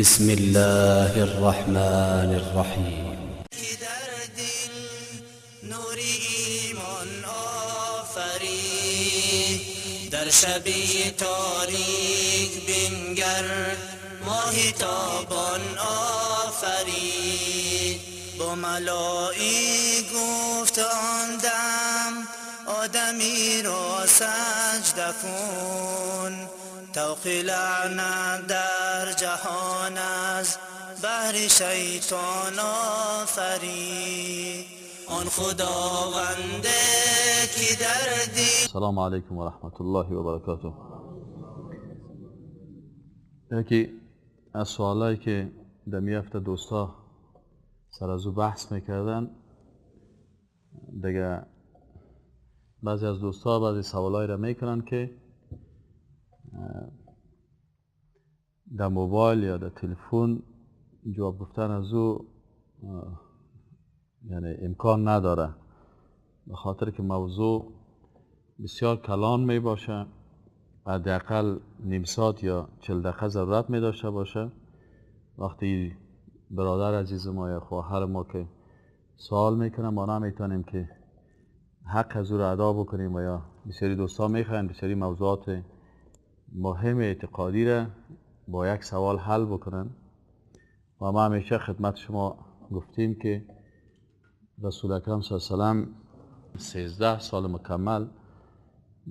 بسم الله الرحمن الرحیم. در دل نور ایمان آفرید، در شب تاریک بنگر ماه تابان آفرید. با ملائک گفت آن دم آدمی را سجده کن، طوق لعنت در جهان از بهر شیطان آفرید. آن خداونده که در دل. السلام علیکم و رحمت الله و برکاته. یکی از سوالایی که در میفته دوستا سر از او بحث میکردن دیگه، بعضی از دوستا بعضی سوالایی را میکنن که در موبایل یا در تلفن جواب گفتن از او یعنی امکان نداره، به خاطر که موضوع بسیار کلان می باشه، حداقل نیم ساعت یا 40 دقیقه ضرورت می داشته باشه. وقتی برادر عزیز ما یا خواهر ما که سوال میکنه ما نمیتونیم که حق از او را ادا بکنیم، و یا بسیاری دوستا میخواین بسیاری موضوعات مهم اعتقادی را با یک سوال حل بکنن. و ما همیشه خدمت شما گفتیم که رسول اکرم صلی الله علیه و سلم 13 سال مکمل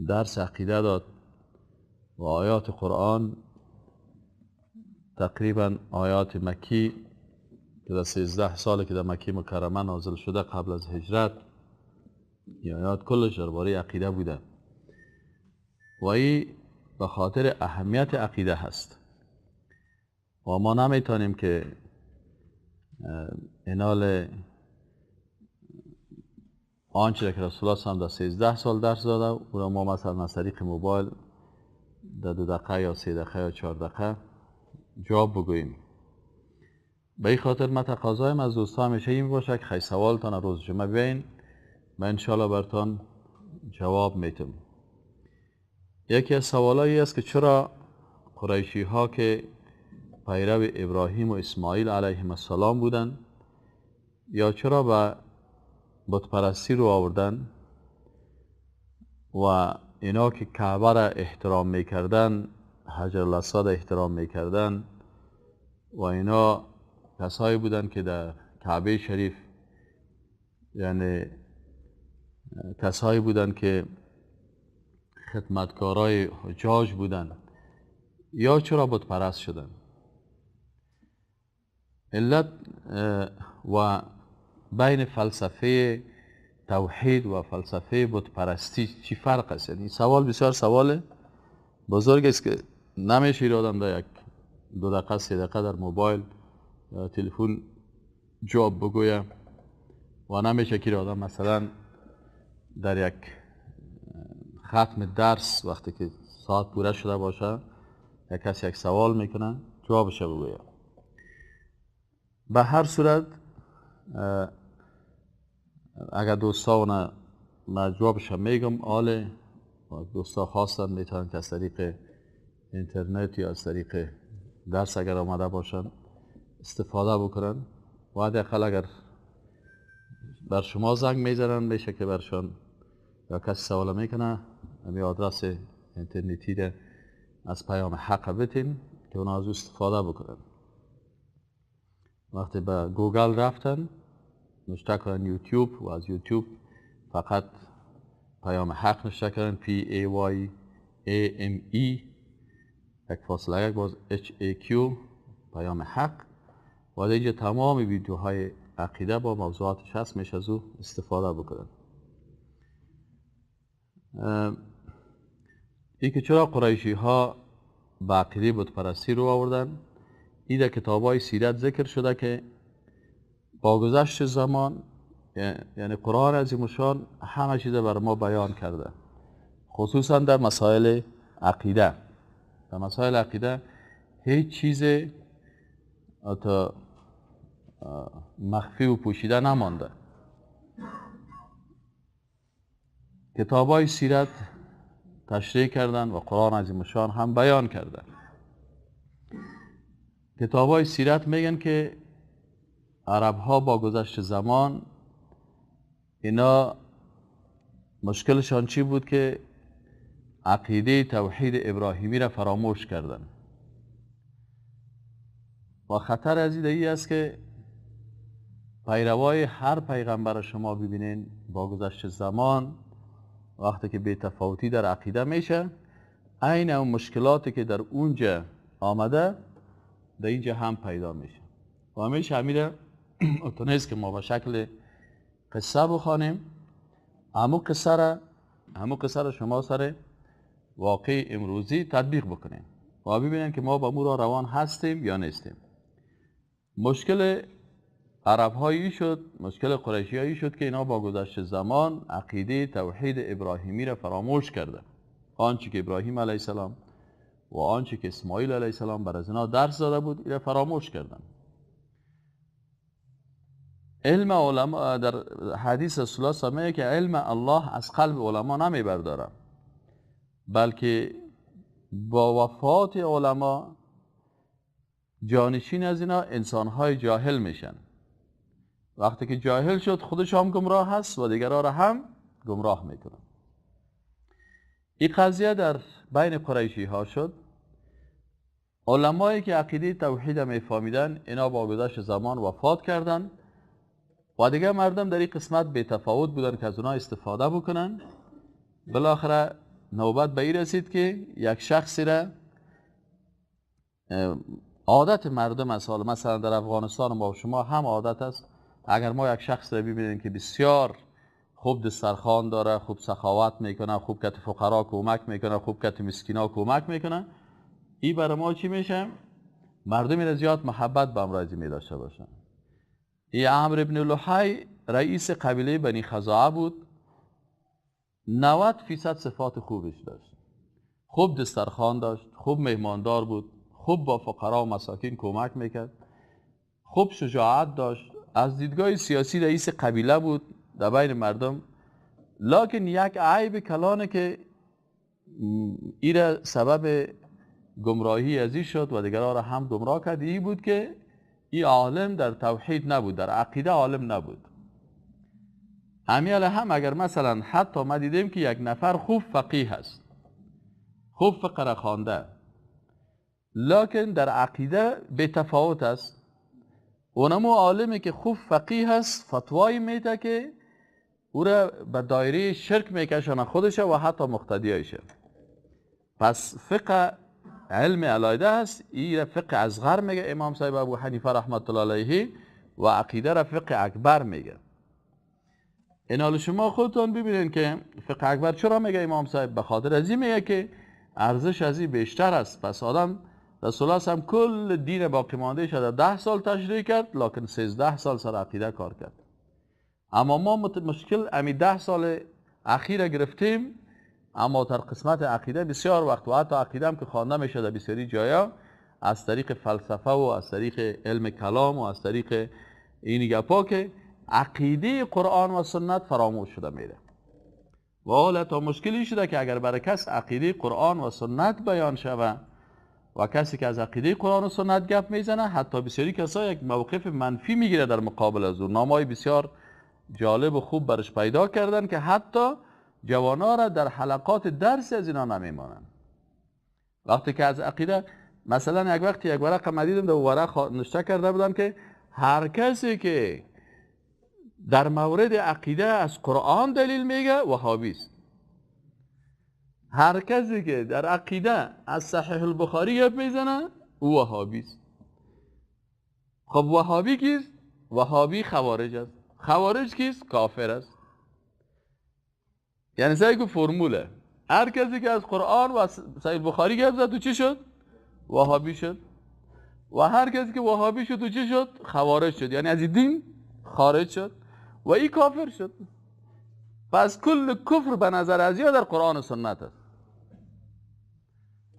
درس عقیده داد و آیات قرآن تقریبا آیات مکی که در 13 سال که در مکی مکرمه نازل شده قبل از هجرت، این آیات کلش درباره عقیده بوده و این به خاطر اهمیت عقیده هست. و ما نمیتونیم که انال آنچه که رسول الله صلی الله علیه و سلم در 13 سال درس داده او را ما مثلا از طریق موبایل در 2 دقیقه یا 3 دقیقه یا 4 دقیقه جواب بگوییم. به این خاطر من تقاضایم از دوستا همیشه این باشه که خیلی سوالتان روز جمعه بیاین، من انشاءالله براتون جواب میتم. یکی از سوالایی است که چرا قریشی ها که پیرو ابراهیم و اسماعیل علیهم السلام بودن یا چرا به بت پرستی رو آوردن و اینا که کعبه را احترام میکردن، حجر الاسود احترام میکردن و اینا کسایی بودن که در کعبه شریف یعنی کسایی بودن که خدمتکارای حجاج بودن، یا چرا بت پرست شدن؟ علت و بین فلسفه توحید و فلسفه بت پرستی چی فرق است؟ یعنی سوال بسیار سوال بزرگ است که نمیشه این آدم در یک 2 دقیقه 3 دقیقه در موبایل یا تلفن جواب بگویه و نمیشه که آدم مثلا در یک ختم درس وقتی که ساعت پوره شده باشه یک کسی یک سوال میکنه جوابش بگویه. به هر صورت اگر دوستا من جوابش میگم آله، دوستا خواستن میتونن که از طریق اینترنت یا از طریق درس اگر آمده باشن استفاده بکنن و حداقل اگر بر شما زنگ میزنن میشه که برشان یا کسی سوال میکنه همین آدرس اینترنتی ده از پیام حق بتین که اونا از استفاده بکنن. وقتی به گوگل رفتن نشته کردن یوتیوب و از یوتیوب فقط پیام حق نشته کردن PAYAME یک فاصله یک باز HAQ پیام حق و اینجا تمام ویدیوهای عقیده با موضوعاتش هست، میشه از او استفاده بکنن. این که چرا قریشی ها به عقیده بت پرستی رو آوردن، این در کتاب های سیرت ذکر شده که با گذشت زمان یعنی قرآن عظیم الشان همه چیز بر ما بیان کرده، خصوصا در مسائل عقیده. در مسائل عقیده هیچ چیز تا مخفی و پوشیده نمانده. کتاب های سیرت تشریح کردن و قرآن عظیم الشان هم بیان کردن. کتاب‌های سیرت میگن که عرب‌ها با گذشت زمان اینا مشکلشان چی بود که عقیده توحید ابراهیمی را فراموش کردن و خطر از این است که پیروای هر پیغمبر شما ببینین با گذشت زمان وقتی که بی‌تفاوتی در عقیده میشه عین اون مشکلاتی که در اونجا آمده در اینجا هم پیدا میشه و همیشه همیره اتونست که ما به شکل قصه بخوانیم همون قصه را شما سر واقع امروزی تطبیق بکنیم و ببینیم که ما با مو را روان هستیم یا نیستیم. مشکل عرب هایی شد، مشکل قریشی هایی شد که اینا با گذشت زمان عقیده توحید ابراهیمی را فراموش کردن. آنچه که ابراهیم علیه السلام و آنچه که اسماعیل علیه السلام بر از اینا درس داده بود اینا فراموش کردن. علم علما در حدیث رسول الله میگه که علم الله از قلب علما نمیبرداره، بلکه با وفات علما جانشین از اینا انسانهای جاهل میشن. وقتی که جاهل شد خودش هم گمراه هست و دیگرها را هم گمراه میکنه. این قضیه در بین قریشی ها شد. علمایی که عقیده توحید میفهمیدن اینا با گذشت زمان وفات کردن و دیگه مردم در این قسمت بی تفاوت بودن که از اونا استفاده بکنن. بالاخره نوبت به این رسید که یک شخصی را عادت مردم است، مثلا در افغانستان ما شما هم عادت است اگر ما یک شخص را ببینیم که بسیار خوب دسترخوان داره، خوب سخاوت میکنه، خوب کت فقرا کمک میکنه، خوب کت مسکینا کمک میکنه، این برای ما چی میشه؟ مردمی را زیاد محبت به امراضی می داشته باشن. این عمرو ابن لحی رئیس قبیله بنی خزاعه بود. 90% صفات خوبش داشت. خوب دسترخوان داشت، خوب مهماندار بود، خوب با فقرا و مساکین کمک میکرد، خوب شجاعت داشت. از دیدگاه سیاسی رئیس قبیله بود در بین مردم. لکن یک عیب کلانه که این سبب گمراهی ازی شد و دیگرها را هم گمراه کرد، این بود که این عالم در توحید نبود، در عقیده عالم نبود. همیاله هم اگر مثلا حتی ما دیدیم که یک نفر خوب فقیه هست، خوب فقه خوانده، لکن در عقیده به تفاوت است. اونمو عالمی که خوب فقیه هست فتوایی میده که او را به دایره شرک میکشانه خودشه و حتی مقتدیایشه. پس فقه علم علیده هست. این فقه اصغر میگه امام صاحب ابو حنیفه رحمت الله علیه و عقیده را فقه اکبر میگه. این حال شما خودتون ببینید که فقه اکبر چرا میگه امام صاحب؟ به خاطر از این میگه که ارزش از این بیشتر است. پس آدم رسول الله هم کل دین باقی مانده شده 10 سال تشریح کرد، لکن 13 سال سر عقیده کار کرد. اما ما مشکل امی 10 سال اخیر گرفتیم، اما در قسمت عقیده بسیار وقت و حتی عقیده هم که خوانده میشه در بسیاری جایا از طریق فلسفه و از طریق علم کلام و از طریق این گپا که عقیده قرآن و سنت فراموش شده میره. و حالا تا مشکلی شده که اگر برای کس عقیده قرآن و سنت بیان شود و کسی که از عقیده قرآن و سنت گپ میزنه، حتی بسیاری کسا یک موقف منفی میگیره در مقابل از اون. نامهای بسیار جالب و خوب برش پیدا کردن که حتی جوانا را در حلقات درس از اینا نمیمانن. وقتی که از عقیده مثلا یک وقتی یک ورق مدیدم در ورق نشته کرده بودن که هر کسی که در مورد عقیده از قرآن دلیل میگه وهابی است. هر کسی که در عقیده از صحیح البخاری گپ میزنه او وهابی است. خب وهابی کیست؟ وهابی خوارج است. خوارج کیست؟ کافر است. یعنی سعی که فرموله هر کسی که از قرآن و صحیح البخاری گپ زد تو چی شد؟ وهابی شد. و هر کسی که وهابی شد تو چی شد؟ خوارج شد. یعنی از دین خارج شد و این کافر شد. پس کل کفر به نظر از یا در قرآن و سنت است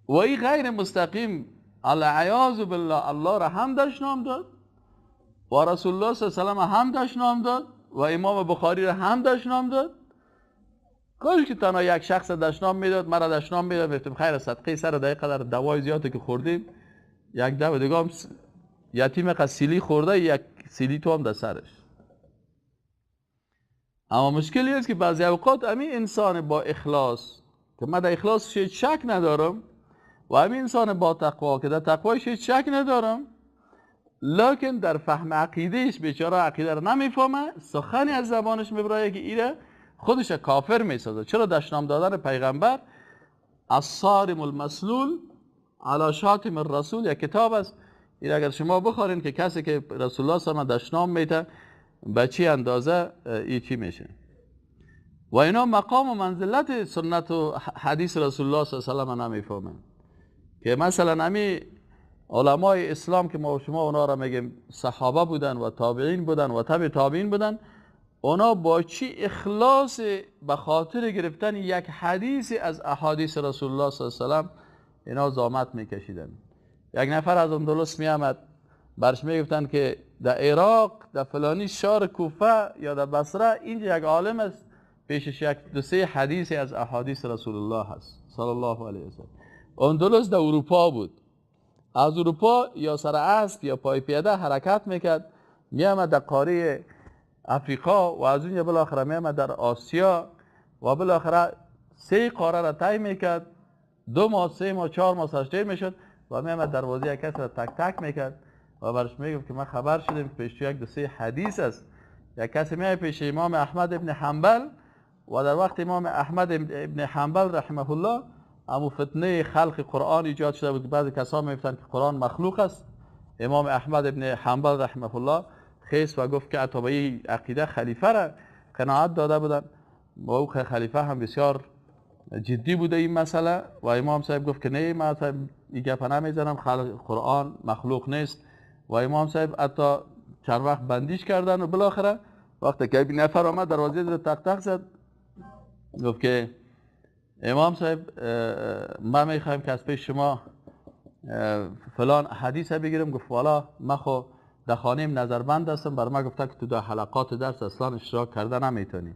و این غیر مستقیم العیاذ بالله الله را هم دشنام داد و رسول الله صلی الله علیه و هم دشنام داد و امام بخاری را هم دشنام داد. کاش که تنها یک شخص دشنام میداد، مرا دشنام میداد، گفتم خیر صدقه سر دقیقه در دوای زیادی که خوردیم یک دو دیگه هم یتیم قد سیلی خورده، یک سیلی تو هم در سرش. اما مشکلی است که بعضی اوقات همین انسان با اخلاص که من در اخلاصش هیچ شک ندارم و همین انسان با تقوا که در تقوایش هیچ شک ندارم، لکن در فهم عقیدهش بیچاره عقیده رو نمیفهمه، سخنی از زبانش میبره که ایره خودش کافر میسازه. چرا؟ دشنام دادن پیغمبر الصارم المسلول علی شاتم الرسول یک کتاب است. این اگر شما بخورین که کسی که رسول الله صلی الله علیه و دشنام میته به چی اندازه این چی میشه. و اینا مقام و منزلت سنت و حدیث رسول الله صلی الله علیه و نمیفهمن. که مثلا همین علمای اسلام که ما و شما اونا را میگیم صحابه بودن و تابعین بودن و تبع تابعین بودن، اونا با چی اخلاص به خاطر گرفتن یک حدیث از احادیث رسول الله صلی الله علیه و اینا زحمت میکشیدن. یک نفر از اندلس میامد، برش میگفتن که در عراق در فلانی شهر کوفه یا در بصره اینجا یک عالم است پیشش یک دو سه حدیث از احادیث رسول الله هست صلی الله علیه و سلم. اندلس در اروپا بود، از اروپا یا سر اسب یا پای پیاده حرکت میکرد میامد در قاره افریقا و از اونجا بالاخره میامد در آسیا و بالاخره 3 قاره را طی میکرد. 2 ماه 3 ماه 4 ماه سرشتیر میشد و میامد دروازه یک کسی را تک تک میکرد و برش میگفت که من خبر شدم پیش تو یک دو سه حدیث است. یک کسی میاد پیش امام احمد ابن حنبل و در وقت امام احمد ابن حنبل رحمه الله امو فتنه خلق قرآن ایجاد شده بود که بعضی کسا میگفتن که قرآن مخلوق است. امام احمد ابن حنبل رحمه الله خیس و گفت که اتباعی عقیده خلیفه را قناعت داده بودن و او خلیفه هم بسیار جدی بوده این مسئله و امام صاحب گفت که نه من این گپ نمیزنم، قرآن مخلوق نیست. و امام صاحب حتی چند وقت بندیش کردن و بالاخره وقتی که این نفر آمد دروازه رو تق تق زد گفت که امام صاحب ما میخوایم که از پیش شما فلان حدیث بگیرم. گفت والا من خو در خانه‌ام نظربند هستم، بر ما گفته که تو در حلقات درس اصلا اشتراک کرده نمیتونی.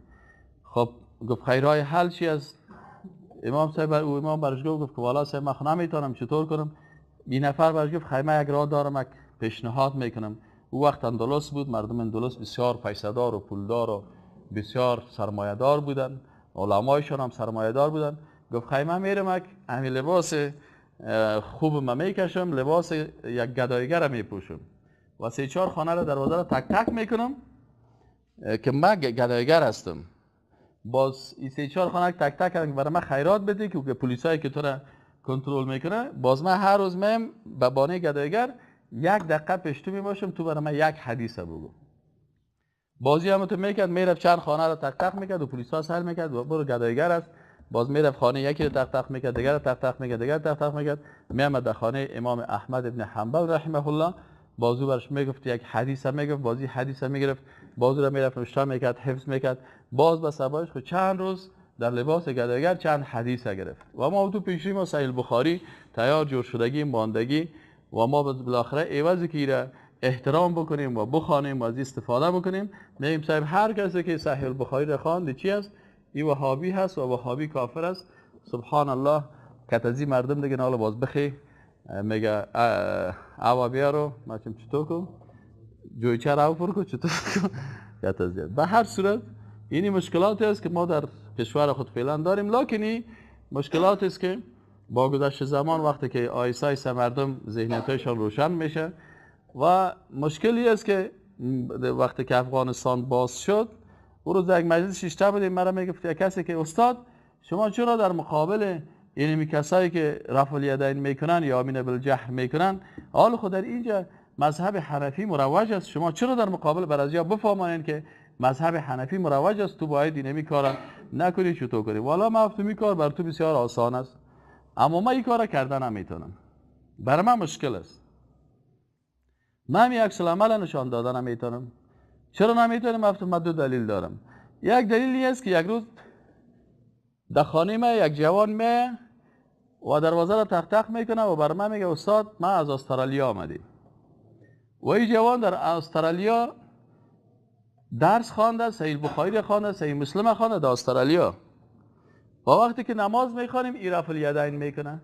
خب گفت خیرهای حل چی است؟ امام صاحب او امام برش گفت که والا صاحب من نمیتونم، چطور کنم؟ این نفر برش گفت خیمه یک راه دارم، یک پیشنهاد میکنم. او وقت اندلس بود، مردم اندلس بسیار پیسه‌دار و پولدار و بسیار سرمایه‌دار بودن، علمایشان هم سرمایه‌دار بودن. گفت خیمه میرم، همین لباس خوب ما میکشم، لباس یک گدایگر میپوشم و 3-4 خانه رو دروازه رو تک تک میکنم که من گدایگر هستم. باز این 3-4 خانه تک تک کردن برای من خیرات بده که پلیسایی که تو را کنترل میکنه. باز من هر روز میم به بانه گدایگر 1 دقیقه پیش تو میباشم، تو برای من یک حدیث بگو. بازی هم تو میکرد، میرفت چند خانه رو تک تک میکرد و پلیسا سر میکرد و برو گدایگر است. باز میرفت خانه یکی رو تک تک میکرد، دیگر رو تک تک میکرد، دیگر تک تک میکرد. میامد در خانه امام احمد ابن حنبل رحمه الله، بازو برش میگفت یک حدیث میگفت، بازی حدیث میگرفت، بازو رو میرفت نوشته میکرد، حفظ میکرد. باز به سبایش خود چند روز در لباس گدایگر چند حدیث گرفت و ما تو پیشی ما صحیح البخاری تیار جور شدگی ماندگی و ما بالاخره عوضی که ایره احترام بکنیم و بخوانیم و از استفاده بکنیم. میگیم صاحب هر کسی که صحیح البخاری را خواند چی است؟ این وهابی هست و وهابی کافر است. سبحان الله کتازی مردم دیگه ناله باز بخی میگه اوابیا رو ما چطور کنم جویچه رو پر کنم چطور کنم کتازی. به هر صورت اینی مشکلاتی است که ما در کشور خود فعلا داریم، لکن این مشکلاتی است که با گذشت زمان وقتی که آیسته آیسته مردم ذهنیتشان روشن میشه و مشکلی است که وقتی که افغانستان باز شد او روز یک مجلس شیشته بودیم، مرا میگفت یک کسی که استاد شما چرا در مقابل اینمی کسایی که رفع الیدین میکنن یا امین بالجهل میکنن، حال خود در اینجا مذهب حنفی مروج است، شما چرا در مقابل برازیا بفهمانین که مذهب حنفی مروج است، تو باید اینمی کارا نکنی چطور کنی؟ والا مفتومی کار بر تو بسیار آسان است، اما من این کارا کردن نمیتونم، برای من مشکل است، من یک عکس العمل نشان دادن نمیتونم. چرا نمیتونم؟ من 2 دلیل دارم. یک دلیلی است که یک روز در خانه ما یک جوان می و دروازه را تق تق میکنه و بر من میگه استاد من از استرالیا آمدیم. و این جوان در استرالیا درس خوانده، صحیح البخاری خوانده، صحیح مسلم خوانده در استرالیا. و وقتی که نماز میخوانیم این رفع الیدین میکنه.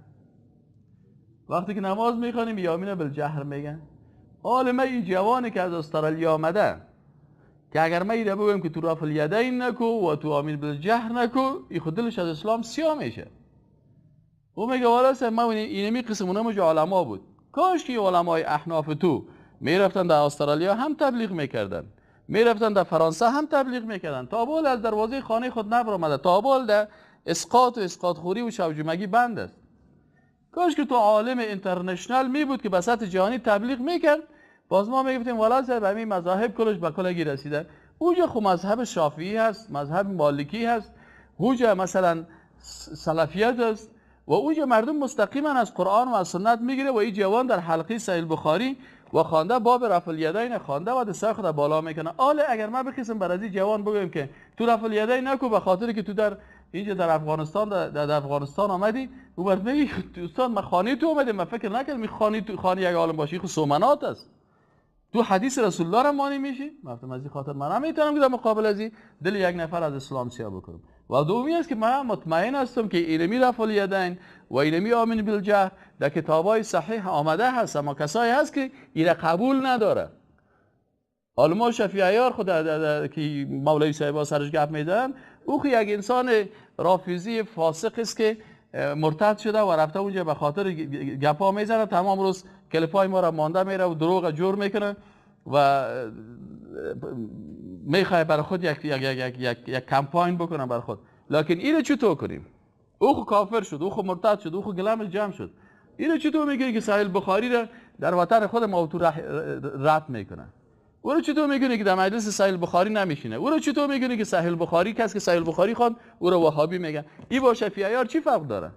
وقتی که نماز میخوانیم یامین بالجهر میگن. حال من این جوانی که از استرالیا آمده که اگر من ایره بگویم که تو رفع الیدین نکو و تو آمین بالجهر نکو، این خود دلش از اسلام سیاه میشه. او میگه والا سه من اینمی قسمونه مجا علما بود، کاش که علمای احناف تو میرفتن در استرالیا هم تبلیغ میکردن، میرفتن در فرانسه هم تبلیغ میکردن. تابول از دروازه خانه خود نبرآمده، تابول در اسقاط و اسقاط خوری و شوجمگی بند است. کاش که تو عالم اینترنشنال می بود که به سطح جهانی تبلیغ میکرد. باز ما میگفتیم والا صاحب همین مذاهب کلش به کلگی رسیدن. اوجا خب مذهب شافعی هست، مذهب مالکی هست، اوجا مثلا سلفیت است و اوجا مردم مستقیما از قرآن و از سنت میگیره. و این جوان در حلقه صحیح بخاری و خوانده باب رفع الیدین خوانده و دست خود بالا میکنه. حالا اگر ما بخوایم بر از این جوان بگویم که تو رفع الیدین نکو به خاطر که تو در اینجا در افغانستان آمدی، او برات میگه استاد من خانه تو اومدم، من فکر نکردم این خانه یک عالم باشی، خود سومنات است. تو حدیث رسول الله را مانی میشی. گفتم از این خاطر من نمیتونم که در مقابل از این دل یک نفر از اسلام سیاه بکنم. و دومی است که من مطمئن هستم که اینمی رفع الیدین و اینمی آمین بالجهر در کتابای صحیح آمده هست، اما کسایی هست که این قبول نداره. علما شفیع عیار خود که مولوی صاحبا سرش گپ میزنن، او خود یک انسان رافضی فاسق است که مرتد شده و رفته اونجا به خاطر گپا میزنه، تمام روز کلیپای ما را مانده میره و دروغ جور میکنه و میخواد برای خود یک کمپاین بکنه برای خود. لکن اینو چطور کنیم؟ او خود کافر شد، او خود مرتد شد، او خود گلمش جمع شد. اینو چطور میگه که صحیح بخاری را در وطن خود موضوع رد میکنه؟ او رو چطور میگه که در مجلس صحیح بخاری نمیشینه؟ او رو چطور میگه که صحیح بخاری کسی که صحیح بخاری خوان او رو وهابی میگن؟ این با شفیع عیار چی فرق داره؟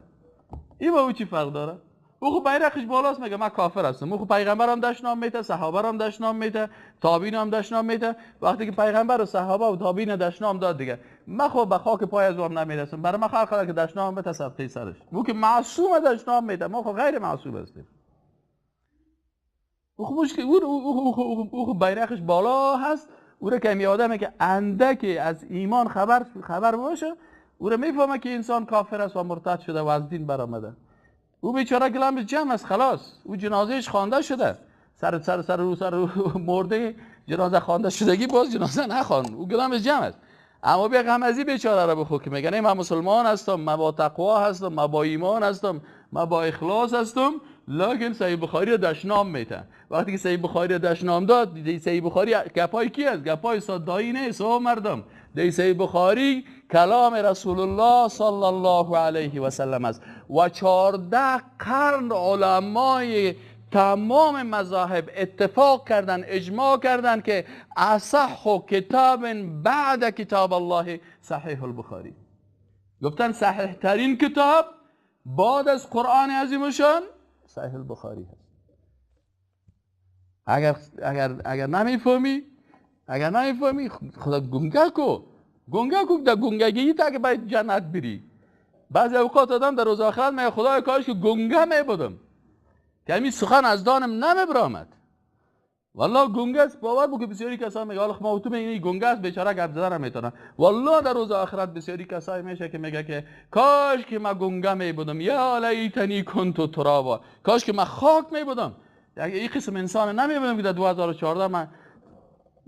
این با او چی فرق داره؟ او خب بیرقش بالاست میگه من کافر هستم. او خب پیغمبر هم دشنام میته، صحابه هم دشنام میته، تابعین هم دشنام میته. وقتی که پیغمبر و صحابه و تابعین دشنام داد دیگه من خب به خاک پای از اون نمیرسم. برای من خلق که دشنام بده صفحه سرش. او که معصوم دشنام میته، ما خب غیر معصوم هستیم. او خب مشکل او بیرقش بالا هست. او رو کمی آدمه که اندکی از ایمان خبر باشه، او رو میفهمه که انسان کافر است و مرتد شده و از دین برآمده. او بیچاره گلمش جمع است، خلاص او جنازهش خوانده شده، سر مرده جنازه خوانده شدگی باز جنازه نخوان، او گلمش جمع است. اما بیا غم از این بیچاره را بخو که میگه من مسلمان هستم، من با تقوا هستم، من با ایمان هستم، من با اخلاص هستم، لکن صحیح بخاری را دشنام میته. وقتی که صحیح بخاری را دشنام داد، صحیح بخاری گپای کی است؟ گپای صدایی نیست او مردم. در صحیح بخاری کلام رسول الله صلی الله علیه و سلم است و 14 قرن علمای تمام مذاهب اتفاق کردن، اجماع کردن که اصح کتاب بعد کتاب الله صحیح البخاری. گفتن صحیح ترین کتاب بعد از قرآن عظیم شان صحیح البخاری هست. اگر نمیفهمی خدا گنگه کو در گنگگی تا که باید جنت بری. بعضی اوقات آدم در روز آخرت میگه خدای کاش که گنگه میبودم که همین سخن از دانم نمیبرامد. والله گنگه است. باور بکن بسیاری کسا میگه حالا ما تو میگی گنگه است بیچاره گپ زدن نمیتونه. والله در روز آخرت بسیاری کسایی میشه که میگه که کاش که ما گنگه میبودم، یا لیتنی کنت ترابا، کاش که ما خاک میبودم. این قسم انسان نمیبودم که در 2014 من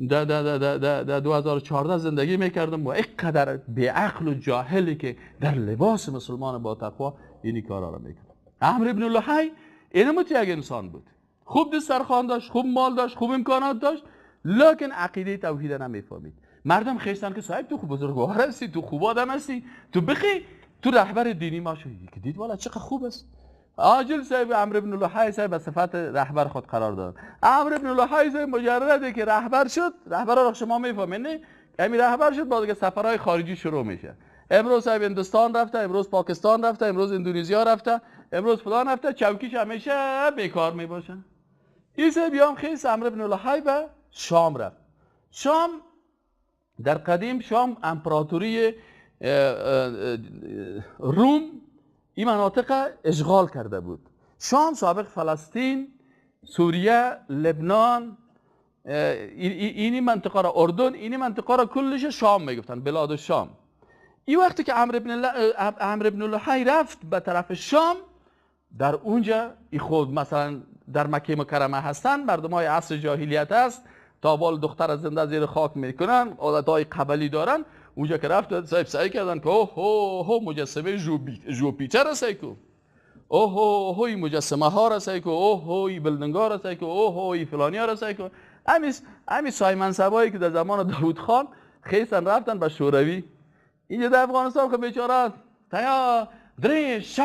در 2014 زندگی میکردم و اینقدر بیعقل و جاهلی که در لباس مسلمان با تقوا اینی کارا رو میکنه. عمرو بن لحی اینم یک انسان بود، خوب دسترخوان داشت، خوب مال داشت، خوب امکانات داشت، لکن عقیده توحید نمیفهمید. مردم خیستن که صاحب تو خوب بزرگوار هستی، تو خوب آدم هستی، تو بخی تو رهبر دینی ما شو. که دید والا چقدر خوب است. عاجل صاحب عمرو بن لحی صاحب به صفت رهبر خود قرار داد. عمرو بن لحی صاحب مجرده که رهبر شد، رهبر را شما میفهمید نه؟ همین رهبر شد بعد که سفرهای خارجی شروع میشه. امروز صاحب هندوستان رفته، امروز پاکستان رفته، امروز اندونزیا رفته، امروز فلان رفته، چوکیش همیشه بیکار میباشه. این صاحب یام خیس عمرو بن لحی به شام رفت. شام در قدیم شام امپراتوری روم این مناطق اشغال کرده بود. شام سابق فلسطین، سوریه، لبنان، اینی منطقه را اردن، اینی منطقه را کلش شام میگفتن، بلاد شام. این وقتی که عمرو بن لحی رفت به طرف شام، در اونجا ای خود مثلا در مکه مکرمه هستن، مردم های عصر جاهلیت هست، تا بال دختر از زنده زیر خاک میکنن، عادت های قبلی دارن. اونجا که رفت صاحب سعی کردن که اوه مجسمه ژوپیتر هست کو، اوه این مجسمه ها هست کو، اوه این بلدنگ ها هست کو، اوه این فلانی ها هست کو. امی سای منصبایی که در زمان داوود خان خیسن رفتن به شوروی. اینجا در افغانستان که بیچاره تیا دریش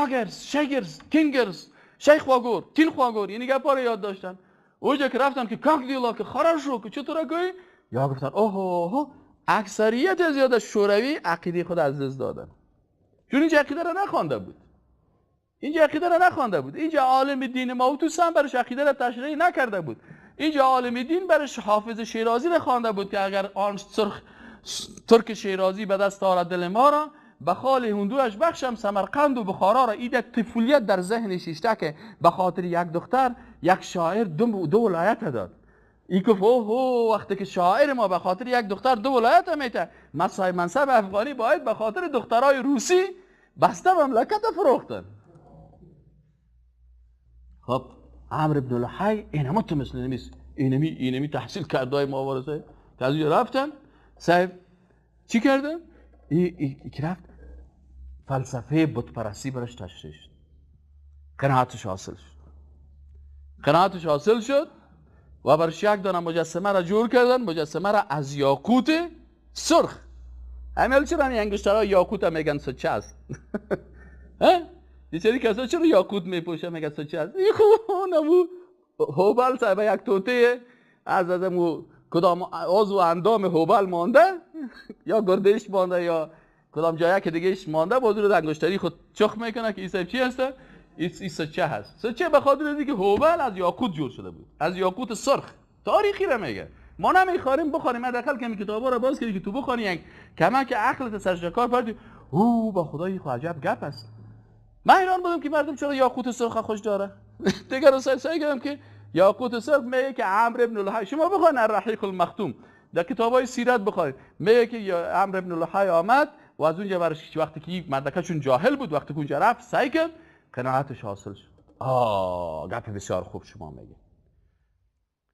شاگرز کینگرز شیخ واگور تین خواگور یعنی گپا رو یاد داشتن. اونجا که رفتن که کاک دیلا که خراب شو که چطوره گویی یا گفتن اوه اکثریت زیاد شوروی عقیده خود از دست دادن، چون اینجا عقیده رو نخوانده بود. اینجا عالم دین موتوس هم برش عقیده رو تشریح نکرده بود. اینجا عالم دین برش حافظ شیرازی رو خوانده بود که اگر آن ترک شیرازی به دست آورد دل ما را، به خال هندوش بخشم سمرقند و بخارا را. ایده طفولیت در ذهنش اشته که به خاطر یک دختر یک شاعر دو ولایت داد. این که وقتی که شاعر ما به خاطر یک دختر دو ولایت میته، مسای منصب افغانی باید به خاطر دخترای روسی بسته مملکت فروختن. خب عمرو بن لحی اینما تو مثل نمیست، اینمی تحصیل کردهای ما وارسه که از اینجا رفتن صاحب چی کردن؟ ای که رفت فلسفه بت پرستی برش تشریح شد، قناعتش حاصل شد و برش یک دانه مجسمه را جور کردن. مجسمه را از یاقوت سرخ، همین چرا این انگشترها یاقوت هم میگن سچه است دیچری کسا چرا یاقوت میپوشه میگن سچه است؟ این خونمو هوبل صاحب یک توته از کدام عضو اندام هوبل مانده یا گردش مانده یا کدام جایی که دیگهش مانده، با زیر انگشتری خود چخ میکنه که این صاحب چی هست؟ این سچه هست. سچه به خاطر اینکه هوبل از یاقوت جور شده بود، از یاقوت سرخ. تاریخی رو میگه، ما نمیخواریم بخوانیم. حداقل که کتابا رو باز کردی که تو بخوانی یک کمک عقلت سرش کار پردی. با خدای خو عجب گپ است. من ایران بودم که مردم چرا یاقوت سرخ خوش داره. دیگه رو سعی کردم که یاقوت سرخ میگه که عمرو بن لحی، شما بخواید الرحیق المختوم در کتابای سیرت بخواید، میگه که عمرو بن لحی آمد و از اونجا برش وقتی که مردکشون جاهل بود، وقتی که اونجا رفت سعی کرد قناعتش حاصل شد. گپ بسیار خوب شما میگه.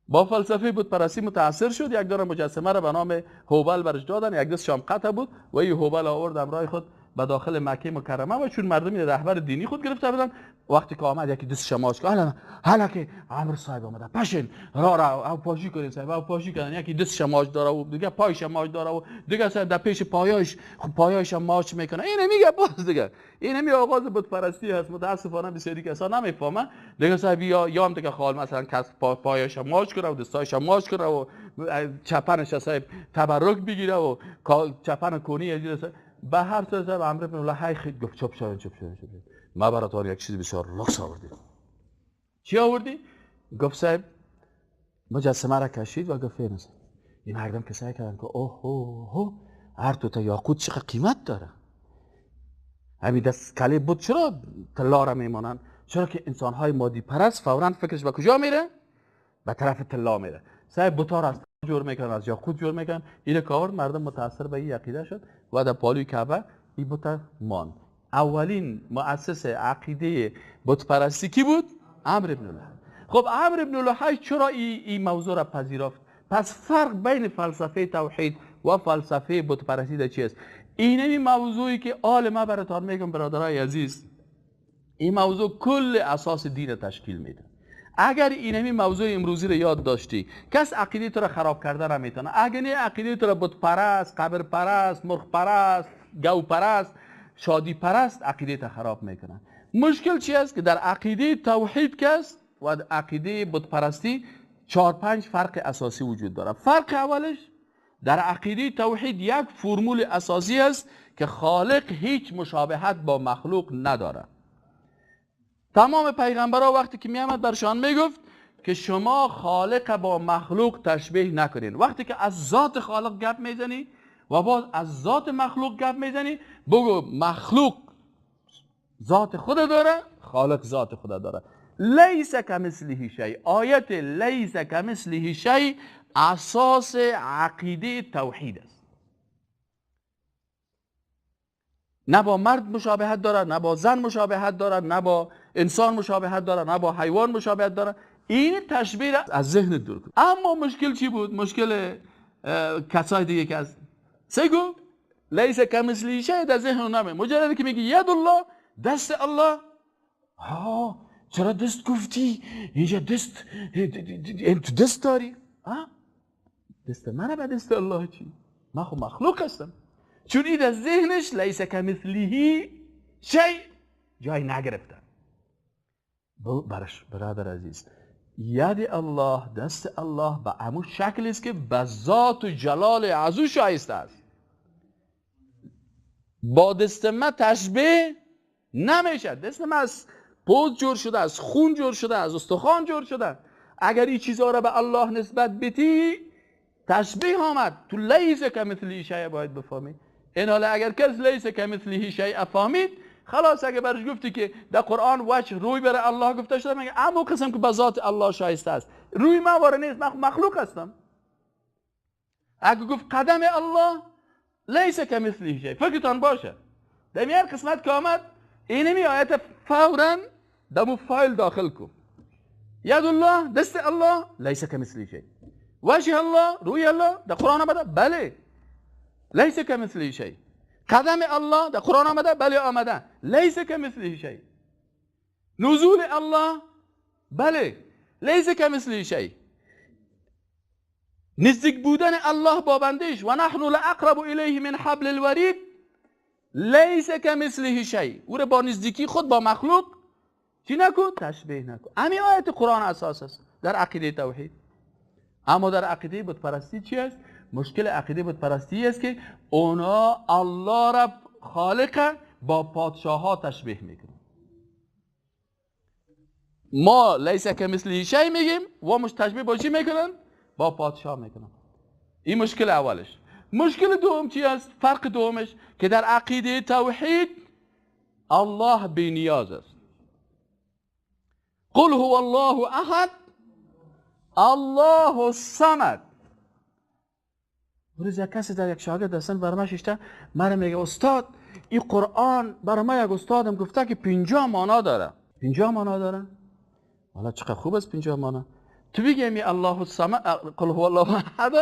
با فلسفه بت پرستی متاثر شد، یک دانه مجسمه را به نام هوبل برش دادن، یک دست شام قطع بود و این هوبل آورد همراه خود به داخل مکه مکرمه و چون مردم رهبر دینی خود گرفته بودن، وقتی که آمد یکی دست شماش که حالا که عمرو صاحب آمده پشین را او پاشی کنین صاحب، او پاشی کردن، یکی دست شماش داره و دیگه پای شماش داره و دیگه صاحب در پیش پایاش ماچ میکنه. این نمیگه باز دیگه این نمی آغاز بت پرستی هست. متاسفانه بسیاری کسا نمیفهمن دیگه صاحب یا هم دیگه خال مثلا کس پایاش ماچ کنه و دستایش ماچ کنه و چپنش صاحب تبرک بگیره و چپن کونی به هر طور صاحب عمرو بن لحی خیلی گفت چپ شو. ما براتون یک چیز بسیار لوکس آوردیم. چی آوردی؟ گفت صاحب مجسمه را کشید و گفت مثلا این مردم که سعی کردن که اوه هر دو تا یاقوت چقدر قیمت داره. همین دست کله بود چرا طلا را میمانن؟ چرا که انسان‌های مادی پرست فوراً فکرش به کجا میره؟ به طرف طلا میره. صاحب بوتا را از جور میکنن، از یاقوت جور میکنن. این کار مردم متاثر به این عقیده شد و در پالوی کعبه این بوتا ماند. اولین مؤسس عقیده بت پرستی کی بود؟ عمرو بن لحی. خب عمرو بن لحی چرا این موضوع را پذیرفت؟ پس فرق بین فلسفه توحید و فلسفه بت پرستی در چی است؟ این موضوعی که آل ما براتون میگم برادرای عزیز، این موضوع کل اساس دین تشکیل میده. اگر اینمی موضوع امروزی رو یاد داشتی، کس عقیده تو رو خراب کرده نمیتونه. اگر این عقیده تو رو بت پرست، قبر پرست، مرغ پرست، گو پرست، شادی پرست عقیده تا خراب میکنن. مشکل چی است که در عقیده توحید کس و عقیده بت پرستی 4-5 فرق اساسی وجود داره. فرق اولش در عقیده توحید یک فرمول اساسی است که خالق هیچ مشابهت با مخلوق نداره. تمام پیغمبرها وقتی که میامد برشان میگفت که شما خالق با مخلوق تشبیه نکنین. وقتی که از ذات خالق گپ میزنی و باز از ذات مخلوق گپ میزنی، بگو مخلوق ذات خود داره، خالق ذات خود داره. لیس کمثله شیء، آیت لیس کمثله شیء اساس عقیده توحید است. نه با مرد مشابهت دارد، نه با زن مشابهت دارد، نه با انسان مشابهت دارد، نه با حیوان مشابهت دارد. این تشبیه از ذهن دور کن. اما مشکل چی بود؟ مشکل کسای دیگه که از سه گفت لیس کمثله شیء در ذهن نمه. مجرد که میگی ید الله، دست الله، چرا دست گفتی؟ اینجا دست تو دست داری؟ دست منه به دست الله چی؟ من خب مخلوق هستم. چون این در ذهنش لیس کمثله شیء جای نگرفتن. برادر عزیز، ید الله، دست الله به همون شکلی است که به ذات و جلال عزو شایسته است. با دست من تشبیه نمیشه. دست من از پوز جور شده، از خون جور شده، از استخوان جور شده. اگر این چیزها را به الله نسبت بدی تشبیه آمد. تو لیس کمثله شیء باید بفهمی. این حالا اگر کس لیس کمثله شیء فهمید، خلاص اگه برش گفتی که در قرآن وجه روی بر الله گفته شده، میگه اما قسم که به ذات الله شایسته است. روی من واره نیست، من مخلوق هستم. اگه گفت قدم الله لیس کمثله شیء، فکرتان باشه در این قسمت که آمد اینمی آیت فوراً در فایل داخل کن. ید الله، دست الله، لیس کمثله شیء. وجه الله، روی الله در قرآن آمده؟ بله لیس کمثله شیء. قدم الله در قرآن آمده؟ بله آمده لیس کمثله شیء. نزول الله، بله لیس کمثله شیء. نزدیک بودن الله با بندش و نحن لاقرب الیه من حبل الورید، لیس کمثله شیء. او را با نزدیکی خود با مخلوق چی نکن؟ تشبیه نکن. همین آیت قرآن اساس است در عقیده توحید. اما در عقیده بت پرستی چی است؟ مشکل عقیده بت پرستی است که اونا الله را خالق با پادشاه ها تشبیه میکنن. ما لیس کمثله شیء میگیم و مش تشبیه با چی میکنن؟ با پادشاه میکنن. این مشکل اولش. مشکل دوم چی است؟ فرق دومش که در عقیده توحید الله بی نیاز است. قل هو الله احد الله الصمد. روز یک کسی در یک شاگرد هستن برای ششته مرا میگه استاد این قرآن برای ما یک استادم گفته که 50 معنا داره. 50 معنا داره؟ حالا چقدر خوب است 50 معنا. تو بگی می الله الصمد، قل هو الله احد،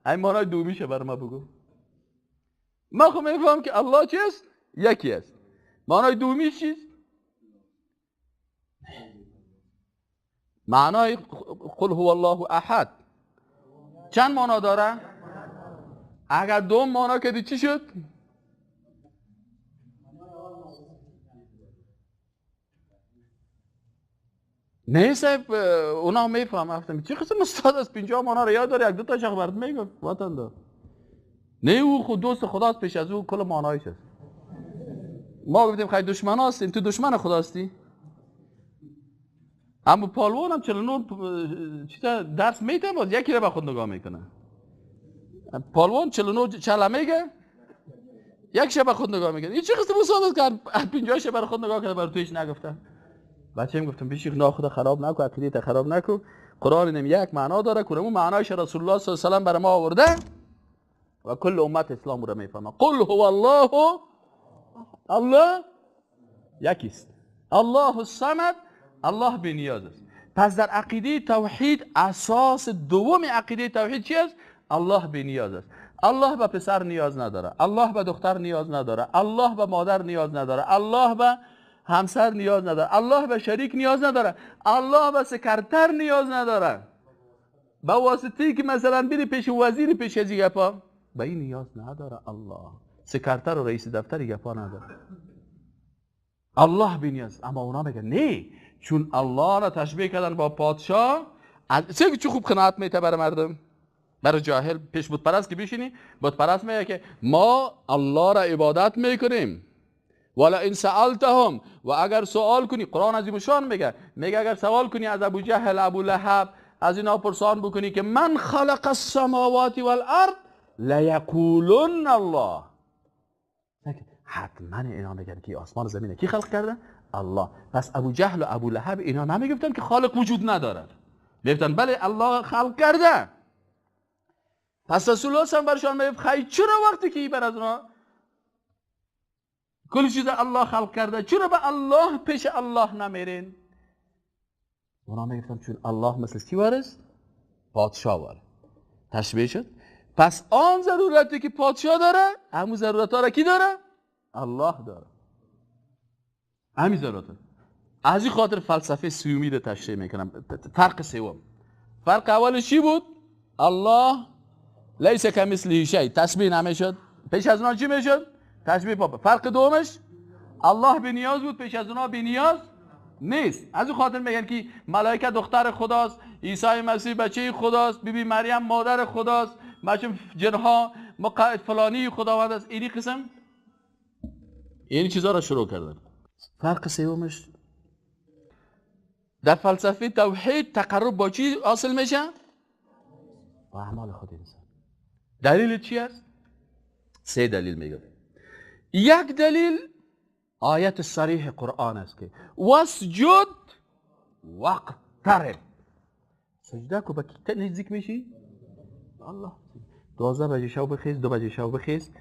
این معنای دومیشه برای ما بگو. ما خب میفهم که الله چیست؟ یکی است. معنای دومیش چیست؟ معنای قل هو الله احد چند معنا داره؟ اگر دو معنا کردی چی شد؟ نه صاحب اونا میفهم. چی قسم استاد از 50 معنا رو یاد داره؟ یک دو تا شخص برات میگه وطن دار. نه او خود دوست خداست، پیش از او کل معنایش است. ما گفتیم خیلی دشمن هستیم، تو دشمن خداستی؟ اما پالوان هم 49 چیزا درس میده باز یکی رو به خود نگاه میکنه. پالوان 49 چلا میگه یک شب به خود نگاه میکنه. این چه قسم استاد است که 50 شب بر خود نگاه کرده بر تویش نگفته؟ بچه‌م گفتم بیشی ناخدا خراب نکن، عقیدت خراب نکن. قرآن نمی یک معنا داره که اون معنایش رسول الله صلی الله علیه و آله برای ما آورده و کل امت اسلام رو میفهمه. قل هو الله، الله یکیست. الله الصمد، الله بی نیاز است. پس در عقیده توحید اساس دوم عقیده توحید چی است؟ الله بی نیاز است. الله به پسر نیاز نداره، الله به دختر نیاز نداره، الله به مادر نیاز نداره، الله به همسر نیاز نداره، الله به شریک نیاز نداره، الله به سکرتر نیاز نداره. به واسطه‌ای که مثلا بری پیش وزیر پیش از گپا به این نیاز نداره. الله سکرتر و رئیس دفتر گپا نداره. الله بی نیاز. اما اونا میگن نه، چون الله را تشبیه کردن با پادشاه. چه خوب قناعت میته برای مردم، برای جاهل پیش بت پرست که بشینی بت پرست میگه که ما الله را عبادت میکنیم. ولا ان سالتهم، و اگر سوال کنی، قرآن عظیم شان میگه اگر سوال کنی از ابو جهل، ابو لهب، از اینا پرسان بکنی که من خلق السماوات والارض لیقولن الله، حتما اینا میگن که آسمان و زمین کی خلق کرده؟ الله. پس ابو جهل و ابو لهب اینا نمیگفتن که خالق وجود ندارد، میگفتن بله الله خلق کرده. پس رسول الله هم برشان میگفت خیلی چرا وقتی که بر از اونا کل چیز الله خلق کرده، چرا به الله پیش الله نمیرین؟ اونا میگفتن چون الله مثل چی وارست؟ پادشاه واره. تشبیه شد. پس آن ضرورتی که پادشاه داره، همون ضرورت ها را کی داره؟ الله داره. همین ضرورت ها. از این خاطر فلسفه سیومی رو تشریح میکنم. فرق سوم، فرق اولش چی بود؟ الله لیس کمثله شیء، تشبیه نمیشد. پیش از اونها چی میشد؟ تشبیه پاپ. فرق دومش الله بی نیاز بود، پیش از اونها بی نیاز نیست. از این خاطر میگن که ملائکه دختر خداست، عیسی مسیح بچه خداست، بیبی مریم مادر خداست، بچه جنها مقعد فلانی خداوند است. اینی قسم این چیزا را شروع کردن. فرق سومش در فلسفه توحید تقرب با چی حاصل میشه؟ با اعمال خود انسان. دلیل چی است؟ 3 دلیل میگم. یک دلیل آیت صریح قرآن است که واسجد واقترب. سجده کو به کی نزدیک میشی؟ الله. 12 بجه شب بخیز، 2 بجه شب بخیز،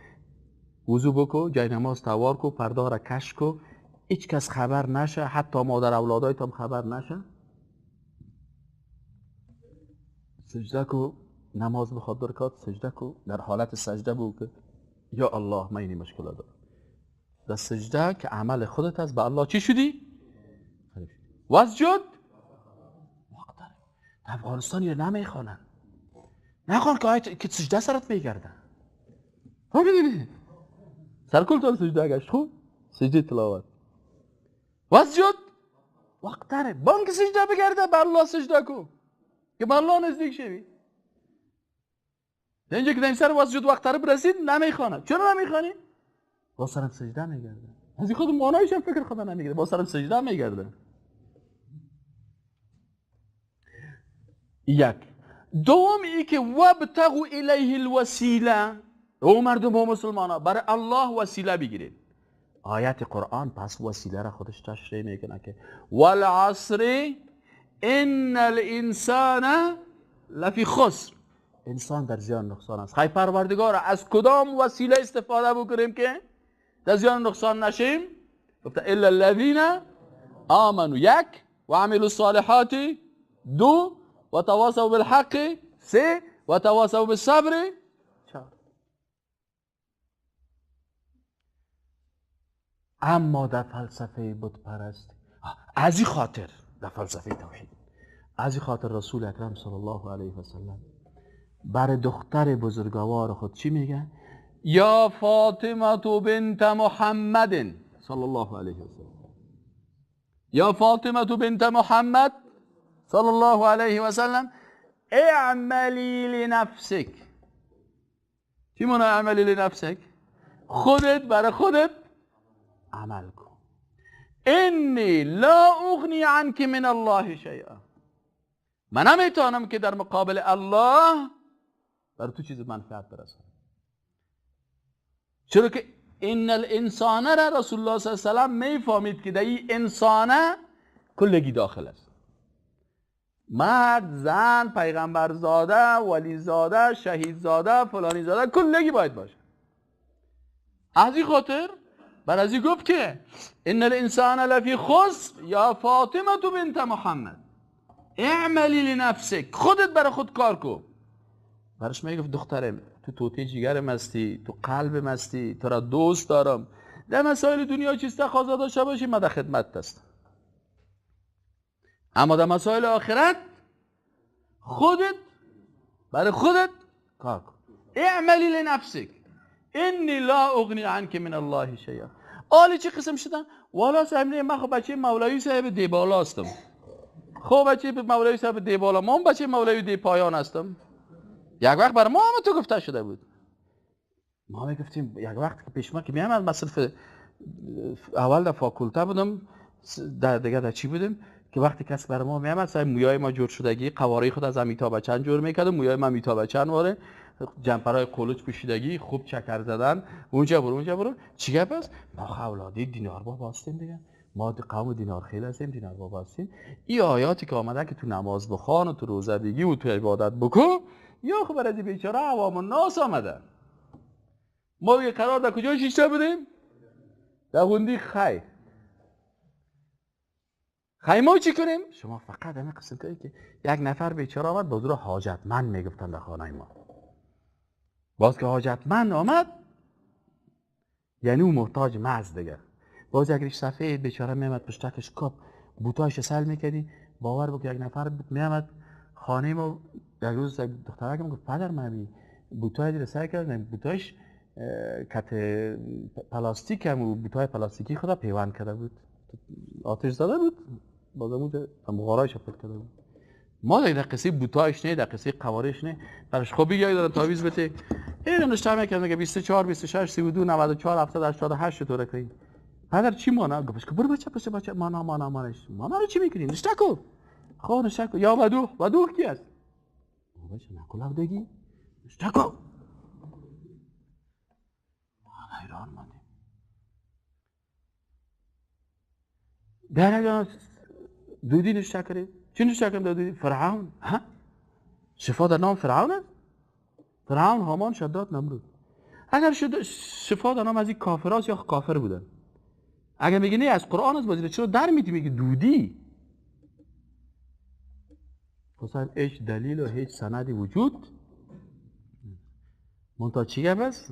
وضو بکو، جای نماز توار کو، پرده را کش کو، هیچ کس خبر نشه، حتی مادر اولادایت هم خبر نشه. سجده کو، نماز بخواد برکات، سجده کو، در حالت سجده بو که یا الله من این مشکل دارم. در سجده که عمل خودت است به الله چی شدی؟ واسجد واقترب. در افغانستان یا نمیخوانن، نخوان که آیت که سجده سرت میگردن. ها میدونی سرکل تو سجده گشت خوب سجده تلاوت واسجد واقترب. بانک سجده بگرده به الله سجده کو که به الله نزدیک شوی. اینجا که در این سر واسجد واقترب رسید نمیخوانه. چرا نمیخوانی؟ با سرم سجده میگرده. از این خود معنایش هم فکر خدا نمیگرده، با سرم سجده میگرده. یک. دوم ای که وابتغوا الیه الوسیله، او مردم و مسلمانا برای الله وسیله بگیرید. آیت قرآن پس وسیله را خودش تشریح میکنه که والعصر ان الانسان لفی خسر، انسان در زیان نقصان است. خی پروردگار از کدام وسیله استفاده بکنیم که در زیان نقصان نشیم؟ گفته الا الذین آمنوا، 1 و عملوا الصالحات 2 و تواصوا بالحق 3 و تواصوا بالصبر 4. اما در فلسفه بت پرست از این خاطر، در فلسفه توحید از این خاطر رسول اکرم صلی الله علیه و سلم بر دختر بزرگوار خود چی میگه؟ یا فاطمه بنت محمد صلی الله علیه و سلم، یا فاطمه بنت محمد صلی الله علیه و سلم اعملی لنفسک. چی معنی اعملی لنفسک؟ خودت برای خودت عمل کن. انی لا اغنی عنک من الله شیئا، من نمیتونم که در مقابل الله برای تو چیز منفعت برسونم. چرا که ان الانسان را رسول الله صلی الله علیه و سلم میفهمید که در این انسانه کلگی داخل است. مرد، زن، پیغمبر زاده، ولی زاده، شهید زاده، فلانی زاده، کلگی باید باشه. از این خاطر بر از این گفت که ان الانسان لفی خسر یا فاطمه بنت محمد اعملی لنفسک، خودت برای خود کار کن. برش میگفت دخترم تو توتی جیگرم هستی، تو قلبم هستی، تو را دوست دارم. در مسائل دنیا چیز تقاضا داشته باشی من در خدمت هستم، اما در مسائل آخرت خودت برای خودت کار کن. اعملی لنفسک انی لا اغنی عنک من الله شیئا. آلی چه قسم شدن؟ والا صاحب نه، من خب بچه مولوی صاحب دیبالا هستم. خب بچه مولوی صاحب دیبالا، ما هم بچه مولوی دی پایان هستم. یک وقت برای ما هم تو گفته شده بود. ما میگفتیم یک وقت که پیش ما که میام از مصرف اول در فاکولته بودم، دیگه در چی بودیم که وقتی کس برای ما میامد صاحب مویای ما جور شدگی، قواره خود از امیتاب بچن جور میکرد، مویای ما امیتاب بچن واره، جمپرای قلوچ پوشیدگی، خوب چکر زدن، اونجا برو چی گپ است؟ ما اولادی دینار بابا هستیم دیگه، ما قوم دینار خیلی هستیم، دینار بابا هستیم. این آیاتی که آمدن که تو نماز بخوان و تو روزه بگی و تو عبادت بکن، یا خب برای بیچاره عوام الناس آمدن. ما دیگه قرار در کجا شیشته بودیم؟ دغوندی خیر. ما چی کنیم؟ شما فقط همین قسم کنید که یک نفر بیچاره آمد باز رو حاجتمند میگفتن در خانه ما. باز که حاجتمند آمد یعنی اون محتاج محض دیگه. باز اگرش سفید بیچاره میامد پشتکش کپ بوتایش سل میکردی، باور بک یک نفر میامد خانه ما. یک روز دخترک میگفت پدر من بوتای دیگه سعی کردم، بوتایش کت پلاستیک هم بوتای پلاستیکی خدا پیوند کرده بود، آتش زده بود، بازمون مغارایش افت کرده بود. ما در قصه بوتایش نه، در قصه قوارش نه، برش خوبی یاد داره تعویض بده. این نشته میکنه که 24 26 32 94 70 88 چطوره کنی؟ پدر چی مانا؟ گفتش که برو بچه مانش رو چی میکنی؟ نشته کو خب نشته کو یا بدوخ کی است؟ بچه نکلاو دیگی نشته کو حیران ماندیم. در دودی نشته کرد. چی نشته کرد دودی؟ فرعون. ها؟ شفا در نام فرعون است؟ فرعون، هامان، شداد، نمرود. اگر شفا در نام از این کافر هاست یا کافر بودن. اگر میگی نه از قرآن است بازی چرا در میتی میگی دودی؟ خصوصا هیچ دلیل و هیچ سندی وجود منتها چیه بس؟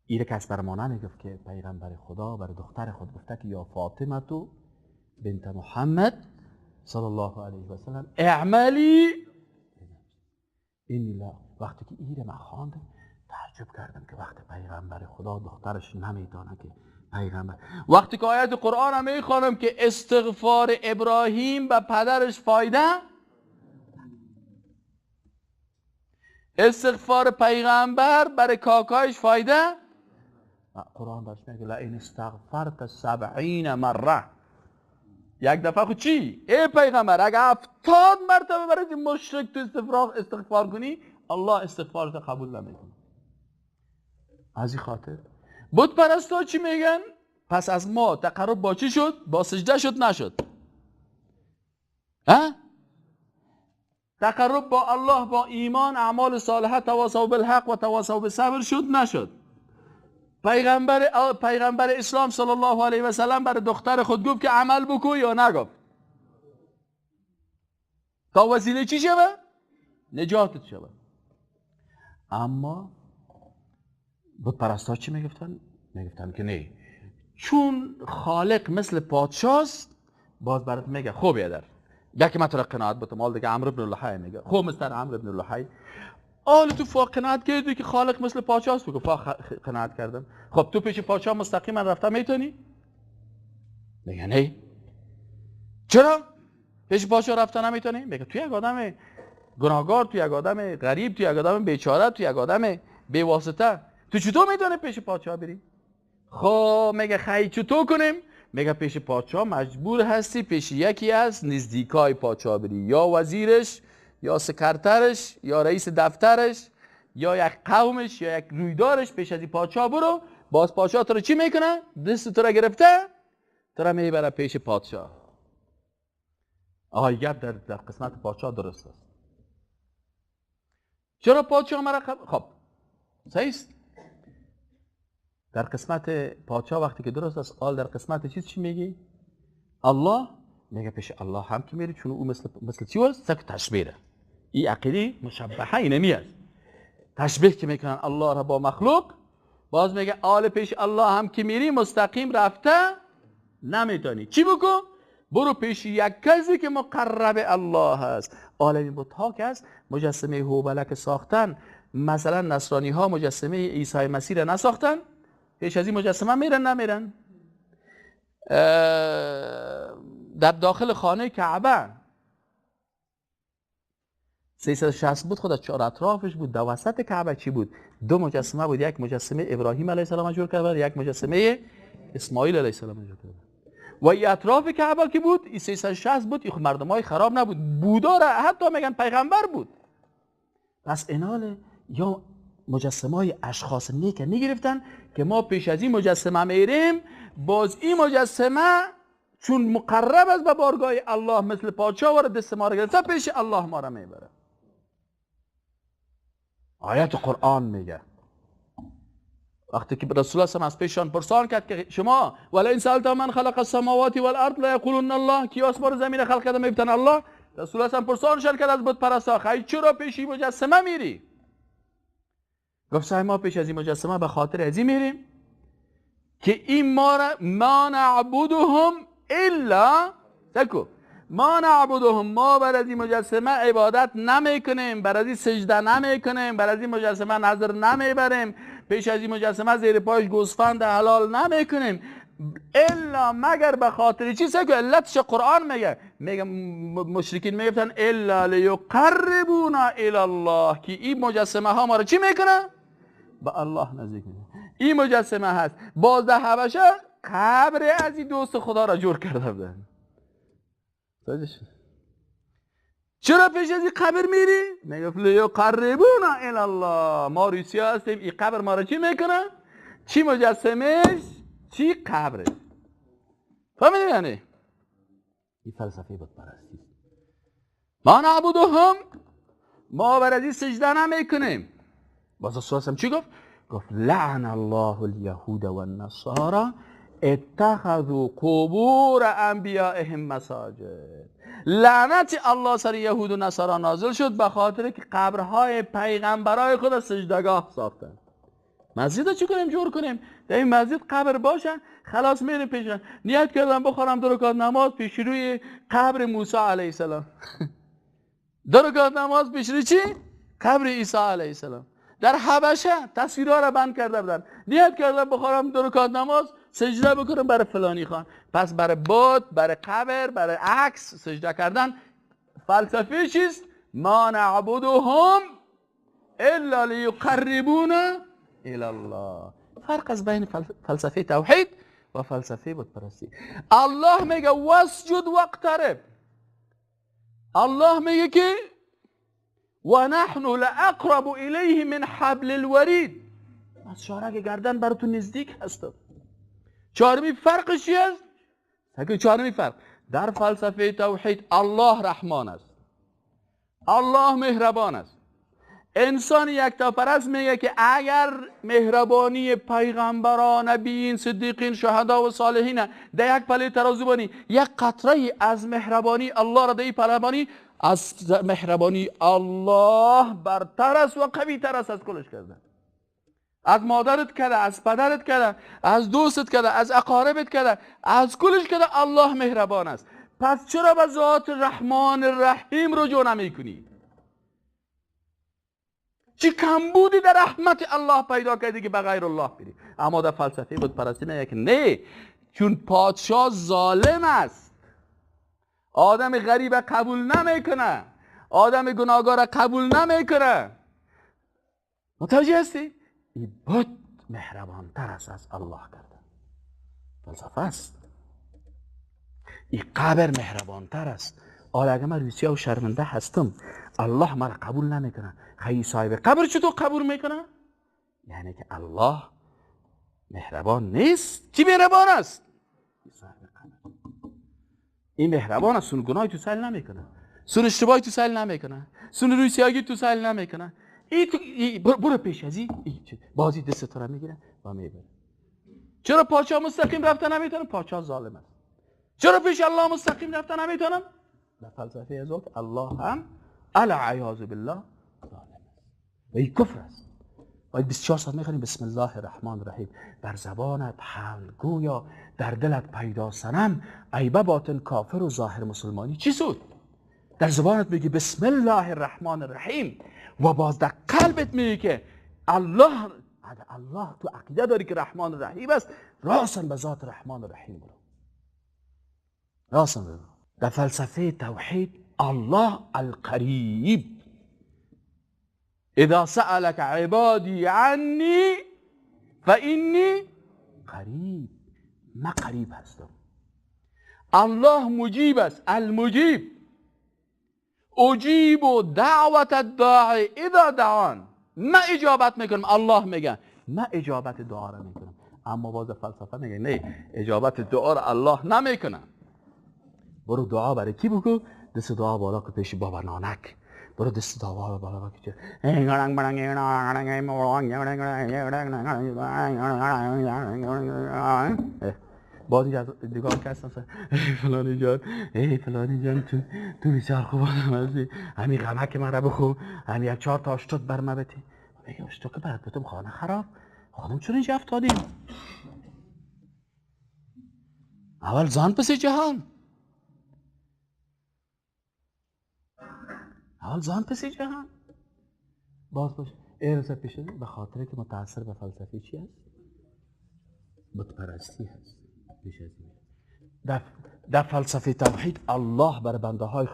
ایره کس بر ما نمیگفت که پیغمبر خدا برای دختر خود گفته که یا فاطمه تو بنت محمد صلی الله علیه و سلم اعملی اینی لا. وقتی که ایره من خوانده تعجب کردم که وقتی پیغمبر خدا دخترش نمیدانه که پیغمبر، وقتی که آیت قرآن هم میخوانم که استغفار ابراهیم به پدرش فایده، استغفار پیغمبر برای کاکایش فایده، قرآن برش میگه لئن استغفرت 70 مره، یک دفعه خود چی؟ ای پیغمبر اگه 70 مرتبه برای مشرک تو استغفار کنی الله استغفارت قبول نمیکنه. از این خاطر بت پرستا چی میگن؟ پس از ما تقرب با چی شد؟ با سجده شد نشد؟ ها؟ تقرب با الله با ایمان اعمال صالحه تواصوا بالحق و تواصوا بالصبر شد نشد؟ پیغمبر اسلام صلی الله علیه و سلم برای دختر خود گفت که عمل بکو یا نگفت؟ تا وسیله چی شود؟ نجاتت شود. اما بت پرستا چی میگفتن؟ میگفتن که نه، چون خالق مثل پادشاست باز برات میگه خوب یادر یکی من تو را قناعت بتم. حال دیگه عمرو بن لحی میگه خوب مستر عمرو بن لحی حال تو فا قناعت کردی که خالق مثل پادشاست؟ بگو فا قناعت کردم. خب تو پیش پادشاه مستقیما رفته میتونی؟ میگه نه. چرا پیش پادشاه رفته نمیتونی؟ میگه تو یک آدم گناهگار، تو یک آدم غریب، تو یک آدم بیچاره، تو یک آدم بی واسطه، تو چطور میتونی پیش پادشاه بری؟ خب میگه خیلی چطور کنیم؟ میگه پیش پادشاه مجبور هستی پیش یکی از نزدیکای پادشاه بری، یا وزیرش یا سکرترش یا رئیس دفترش یا یک قومش یا یک رویدارش. پیش از این پادشاه برو، باز پادشاه تو رو چی میکنه؟ دست تو رو گرفته تو رو میبره پیش پادشاه. آهای گپ در قسمت پادشاه درست است. چرا پادشاه مرا خب صحیح است. در قسمت پادشاه وقتی که درست است، آل در قسمت چیز چی میگی؟ الله میگه پیش الله هم که میری، چون او مثل چی است؟ سک تشبیه. این عقیده مشبهه اینمی است، تشبیه که میکنن الله را با مخلوق. باز میگه آل پیش الله هم که میری مستقیم رفته نمیتونی. چی بکن؟ برو پیش یک کسی که مقرب الله هست. عالمی بت‌ها که هست مجسمه هوبلک ساختن. مثلا نصرانی ها مجسمه عیسی مسیح را نساختن، پیش از این مجسمه میرن نمیرن؟ در داخل خانه کعبه 360 بود، خود چهار اطرافش بود. در وسط کعبه چی بود؟ دو مجسمه بود. یک مجسمه ابراهیم علیه السلام جور کرده، یک مجسمه اسماعیل علیه السلام جور کرده. و این اطراف کعبه کی بود؟ این 360 بود. این مردمای خراب نبود، بودا را حتی میگن پیغمبر بود. پس ایناله یا مجسمه اشخاص نیک نگرفتن که ما پیش از این مجسمه میریم، باز این مجسمه چون مقرب است به بارگاه الله مثل پادشاه و دست ما را گرفته پیش الله ما را میبره. آیت قرآن میگه وقتی که رسول الله از پیشان پرسان کرد که شما ولا این سالت من خلق السماوات والارض لا یقولون الله، کی آسمان و زمین خلق کرده میگفتن الله. رسول الله پرسانشان کرد از بت پرستا خی چرا پیش این مجسمه میری؟ گفت صاحب ما پیش از این مجسمه به خاطر ازی میریم که این ما نعبدهم الا تکو ما نعبدهم، ما بر از این مجسمه عبادت نمیکنیم، بر از این سجده نمیکنیم، بر از این مجسمه نظر نمیبریم، پیش از این مجسمه زیر پایش گوسفند حلال نمیکنیم الا مگر به خاطر چیزی که علتش قرآن میگه مشرکین میگفتن الا لیقربونا الی الله، که این مجسمه ها ما رو چی میکنه؟ به الله نزدیک میکنه. این مجسمه هست 12 حبشه قبر از این دوست خدا را جور کرده بودن. چرا پیش از این قبر میری؟ میگفت لیقربونا الی الله، ما روسی هستیم این قبر ما را چی میکنه؟ چی مجسمش؟ چی قبره؟ فهمیدی یعنی؟ این فلسفه بود پرستی. ما نعبدهم، ما بر از این سجده نمیکنیم. باز رسول چی گفت؟ گفت لعن الله الیهود و النصارى اتخذوا قبور انبیائهم مساجد. لعنت الله سر یهود و نصارا نازل شد به خاطر که قبرهای پیغمبرای خود سجدگاه ساختن. مسجد رو چی کنیم جور کنیم؟ در این مسجد قبر باشن، خلاص میریم پیشن. نیت کردم بخورم 2 رکعت نماز پیش روی قبر موسی علیه السلام. 2 رکعت نماز پیش روی چی؟ قبر عیسی علیه السلام. در حبشه تصویرها را بند کرده بودن. نیت کردم بخورم 2 رکعت نماز سجده بکنم برای فلانی خان. پس برای بت، برای قبر، برای عکس سجده کردن فلسفه چیست؟ ما نعبدهم الا لیقربونا الی الله. فرق از بین فلسفه توحید و فلسفه بت پرستی. الله میگه واسجد واقترب. الله میگه که و نحن لاقرب الیه من حبل الورید. از شارک گردن براتون نزدیک هستم. چهارمی فرقش چی است؟ چهارمی فرق در فلسفه توحید الله رحمان است، الله مهربان است. انسان یکتاپرست میگه که اگر مهربانی پیغمبران، نبیین، صدیقین، شهدا و صالحین در یک پله ترازو بانی، یک قطره از مهربانی الله را در این پله بانی، از مهربانی الله برتر است و قوی تر است از کلش کرده. از مادرت کرده، از پدرت کرده، از دوستت کرده، از اقاربت کرده، از کلش کرده الله مهربان است. پس چرا به ذات رحمان الرحیم رجوع نمی کنی؟ چی کمبودی در رحمت الله پیدا کردی که به غیر الله بری؟ اما در فلسفه بت پرستی میگه که نه، چون پادشاه ظالم است، آدم غریب قبول نمیکنه، آدم گناهگار قبول نمیکنه. متوجه هستی؟ این بت مهربان تر است از الله کرده. فلسفه است. این قبر مهربان تر است. حالا اگه من روسیه و شرمنده هستم الله مرا قبول نمیکنه، خیلی صاحب قبر چطور قبول میکنه؟ یعنی که الله مهربان نیست. کی مهربان است؟ این مهربان است. سون گناهی تو سهل نمیکنه، سون اشتباهی تو سهل نمیکنه، سون روسیاگی تو سهل نمیکنه. برو پیش از این بازی دست تو را میگیره و میبره. چرا پادشاه مستقیم رفتن نمیتونه؟ پادشاه ظالم است. چرا پیش الله مستقیم رفتن نمیتونم؟ در فلسفه ازوک الله هم العیاذ بالله ظالم است و این کفر است. باید 24 ساعت میخونیم بسم الله الرحمن الرحیم. بر زبانت حمل گویا، در دلت پیدا صنم، ای به باطن کافر و ظاهر مسلمانی چی سود؟ در زبانت میگی بسم الله الرحمن الرحیم و باز در قلبت میگی که الله، اگه الله تو عقیده داری که رحمان الرحیم است، راسن به ذات رحمان الرحیم برو. راسن برو. در فلسفه توحید الله القریب. اذا سألك عبادی عنی فإنی قریب. من قریب هستم. الله مجیب است. المجیب. اجیب دعوت الداعی اذا دعان. من اجابت میکنم. الله میگه من اجابت دعا را میکنم. اما باز فلسفه میگه نه، اجابت دعا را الله نمیکنه. برو دعا برای کی بکن؟ دست دعا بالا که پیش بابا نانک، برو دست دعوا رو بالا بکشه. بعد از دیگه کسان ای فلانی جان، ای فلانی جان، تو بسیار خوب آدم هستی، همین غمک من را بخو، همین 4 تا اشتک بر ما بتی. میگه اشتک برات بتم خانه خراب، خانم چرا اینجا افتادیم؟ اول زان پس جهان، اول زان پس جهان. باز باش ارزه پیش به خاطر که متأثر به فلسفه چی هست؟ بت پرستی هست. پیش از این در فلسفه توحید الله بر بنده های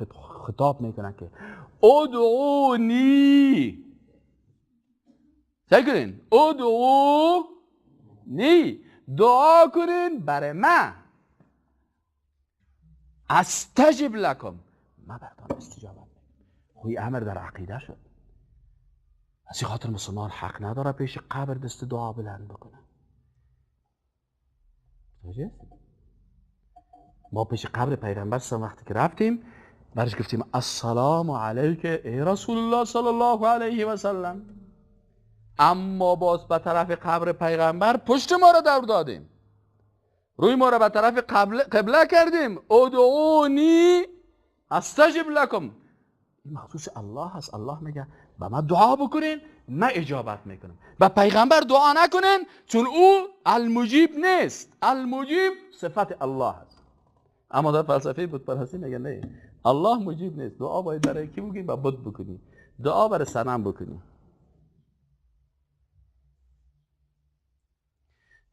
خطاب میکنه که ادعونی، چه کنین؟ ادعونی، دعا کنین برای من، استجب لکم، من براتون استجابت میکنم. خوی امر در عقیده شد. از این خاطر مسلمان حق نداره پیش قبر دست دعا بلند بکنه. ما پیش قبر پیغمبر وقتی که رفتیم برش گفتیم السلام علیک ای رسول الله صلی الله علیه و سلم، اما باز به طرف قبر پیغمبر پشت ما را دور دادیم، روی ما را به طرف قبله کردیم. ادعونی استجب لکم، این مخصوص الله هست. الله میگه به من دعا بکنین من اجابت میکنم، به پیغمبر دعا نکنین چون او المجیب نیست. المجیب صفت الله هست. اما در فلسفه بت پرستی میگه نه، الله مجیب نیست. دعا باید برای کی بکنی؟ با بت بکنی، دعا برای صنم بکنی.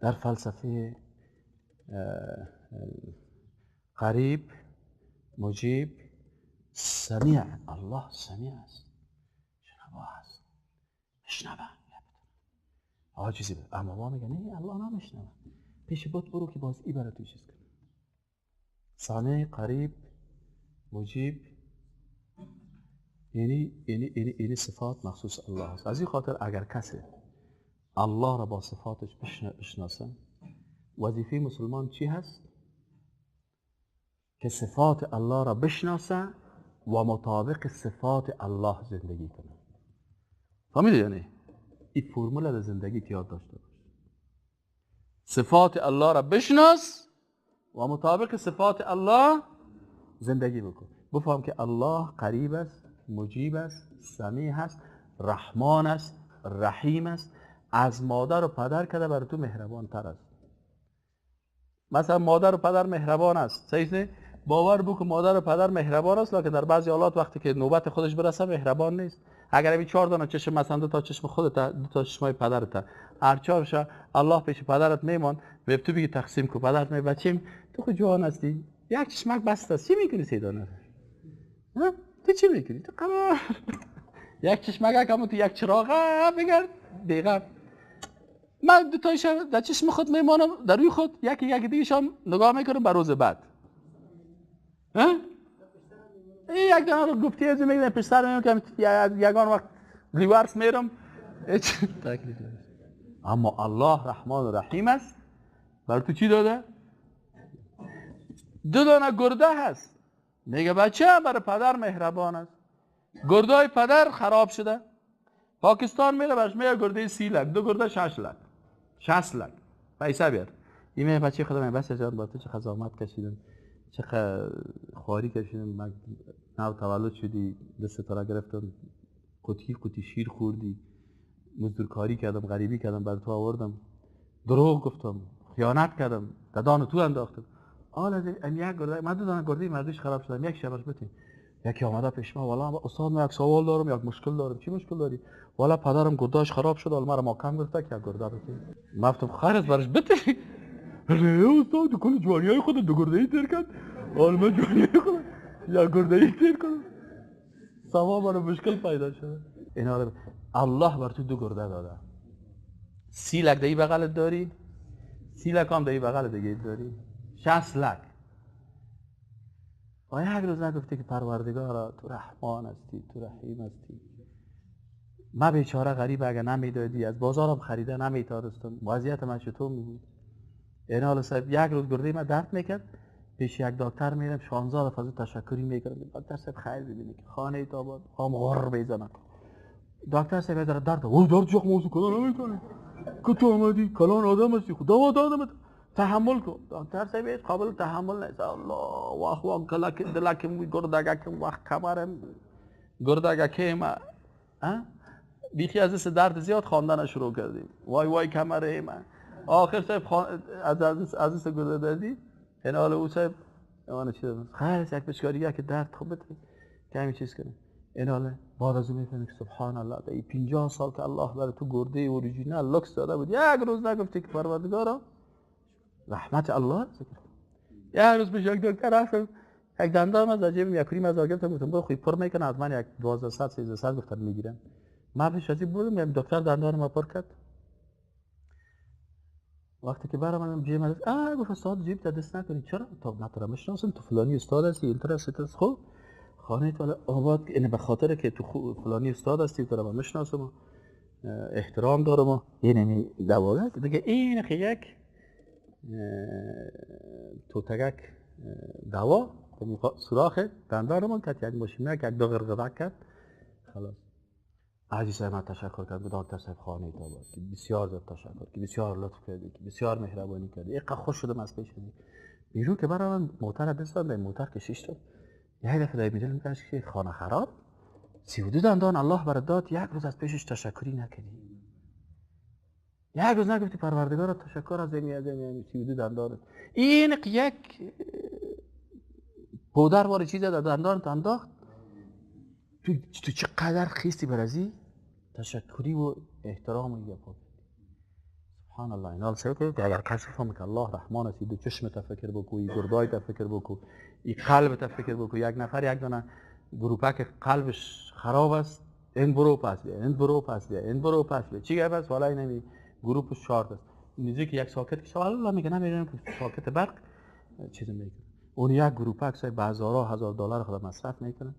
در فلسفه قریب، مجیب، سمیع، الله سمیع است، شنوا است، میشنوه. عاجزی بود. اما ما میگه نه الله نمیشنوه. پیش بت برو که باز ای برای تو چیز کنه. سمیع، قریب، مجیب، یعنی صفات مخصوص الله است. از این خاطر اگر کسی الله را با صفاتش بشناسه، وظیفه مسلمان چی هست؟ که صفات الله را بشناسه و مطابق صفات الله زندگی کنه. فهمیدی یعنی؟ این فرمول در زندگی یاد داشته باش. صفات الله را بشناس و مطابق صفات الله زندگی بکن. بفهم که الله قریب است، مجیب است، سمیع است، رحمان است، رحیم است. از مادر و پدر کده بر تو مهربان تر است. مثلا مادر و پدر مهربان است، صحیح؟ باور بکن مادر و پدر مهربان است، لکن در بعضی حالات وقتی که نوبت خودش برسه مهربان نیست. اگر این 4 دانه چشم، مثلا 2 تا چشم خودت، 2 تا چشمای پدرت، هر 4ش الله پیش پدرت میمان، به تو بگی تقسیم کو، پدرت میگه بچه‌م تو خود جوان هستی، یک چشمک بسته است، چی میکنی 3 دانه؟ ها تو چی میکنی؟ تو قمر یک چشمک کمو تو یک چراغ بگرد دیگه. من 2 تایش در چشم خود میمانم، در روی خود یک دیگه هم نگاه میکنم بر روز بعد. ها؟ این یک دانه رو گفتی از میگم پیش سر میگم که یگان وقت ریورس میرم هیچ تکلیف نیست. اما الله رحمان و رحیم است. بر تو چی داده؟ 2 دانه گرده هست. میگه بچه برای پدر مهربان است. گرده های پدر خراب شده. پاکستان میره برش میگه گرده 30 لک، 2 گرده 6 لک، 60 لک پیسه بیار. این میگه بچه خدا من بس جان با تو چه خزامت کشیدم، چه خواری کشیدم، من نو تولد شدی 2 ستاره گرفتم، قوطی شیر خوردی، مزدورکاری کردم، غریبی کردم، بر تو آوردم، دروغ گفتم، خیانت کردم، ددان تو انداختم. حالا از این یک گرده من 2 دانه گرده مردیش خراب شدم، یک شبش بتین. یکی آمده پیش من، والا استاد من یک سوال دارم، یک مشکل دارم. چی مشکل داری؟ والا پدرم گرداش خراب شد، حالا مرا محکم گرفته که یک گرده بتین. من گفتم خیر است برش بتین. نه استاد کل جوانیای خود 2 گرده‌ای تیر کرد، حالا من جوانیای خود یک گرده‌ای تیر کنم. سوا برای مشکل پیدا شده. اینا رو الله بر تو 2 گرده داده. 30 لک دایی بغلت داری، 30 لک هم دایی بغل دیگه داری، 60 لک. آیا یک روز نگفتی که پروردگارا تو رحمان هستی، تو رحیم هستی؟ من بیچاره غریب اگر نمیدادی از بازارم خریده نمیتارستم، وضعیت من چطور میبود؟ این حالا صاحب یک روز گرده من درد میکرد، پیش یک دکتر میرم 16 دفعه تشکری میکنم. دکتر صاحب خیر ببینید خانه ای آباد هم غر بزنن. دکتر صاحب داره درد درد چخ موضوع کلا نمیکنه که تو اومدی کلان آدم هستی خدا آدم تحمل کن. دکتر صاحب قابل تحمل نیست. الله اکبر کلاک دلکم گردگکم وقت کمرم گردگکم بیخی از درد زیاد خواندن شروع کردیم. وای وای کمره من آخر صاحب از گرده دردی این حال او صاحب امان چیز خیلی یک بشکاریه که درد خوب بده که همین چیز کنه. این حال بعد از اون میفهمی که سبحان الله در 50 سال که الله برای تو گرده اوریجینال لوکس داده بود یک روز نگفتی که پروردگارا رحمت الله ذکر. یک روز پیش یک دکتر رفتم یک دندانم از جیبم یک کریم از آگرفتم گفتم برو خوی پر میکنه از من یک 1200 1300 گفتن میگیرم. من پیش ازی بودم یک دکتر دندانم پر کرد. وقتی که برام جیب من گفت استاد جیب تا دست نکنی. چرا؟ تا نتره میشناسم تو فلانی استاد هستی اینترست است. خب خانه تو آباد اینه به خاطر که تو فلانی استاد هستی تو رو میشناسم احترام دارم. اینه دواگه دیگه این که یک توتگک دوا که سوراخ دندانم کرد یک ماشینه یک دو غرغرک کرد. خلاص عزیز صاحب من تشکر کردم به دکتر صاحب خانه تو آباد که بسیار زیاد تشکر که بسیار لطف کردی که بسیار مهربانی کردی. اینقدر خوش شدم از پیش ازی بیرون که برای من موتر دستم به موتر کشیش شد. یک دفعه دای میدل میکنش که خانه خراب 32 دندان الله برات داد یک روز از پیشش تشکری نکردی. یک روز نگفتی پروردگار تشکر از زمین 32 دندان. این یک پودر وار چیز در دندان انداخت تو چقدر خیستی برازی تشکری و احترام و یکو. سبحان الله. این حال سبب که اگر کسی فهمه که الله رحمان است دو چشم تفکر بکو گردای تفکر بکو این قلب تفکر بکو. یک نفر یک دانه گروپک قلبش خراب است این برو پس بیا این برو پس بیا این برو پس بیا چی گپ است والا اینمی گروپ شارت است. اینجوری که یک ساکت که الله میگه نمیدونم که ساکت برق چیز میکنه. اون یک گروپک سای به هزار دلار خود مصرف میکنه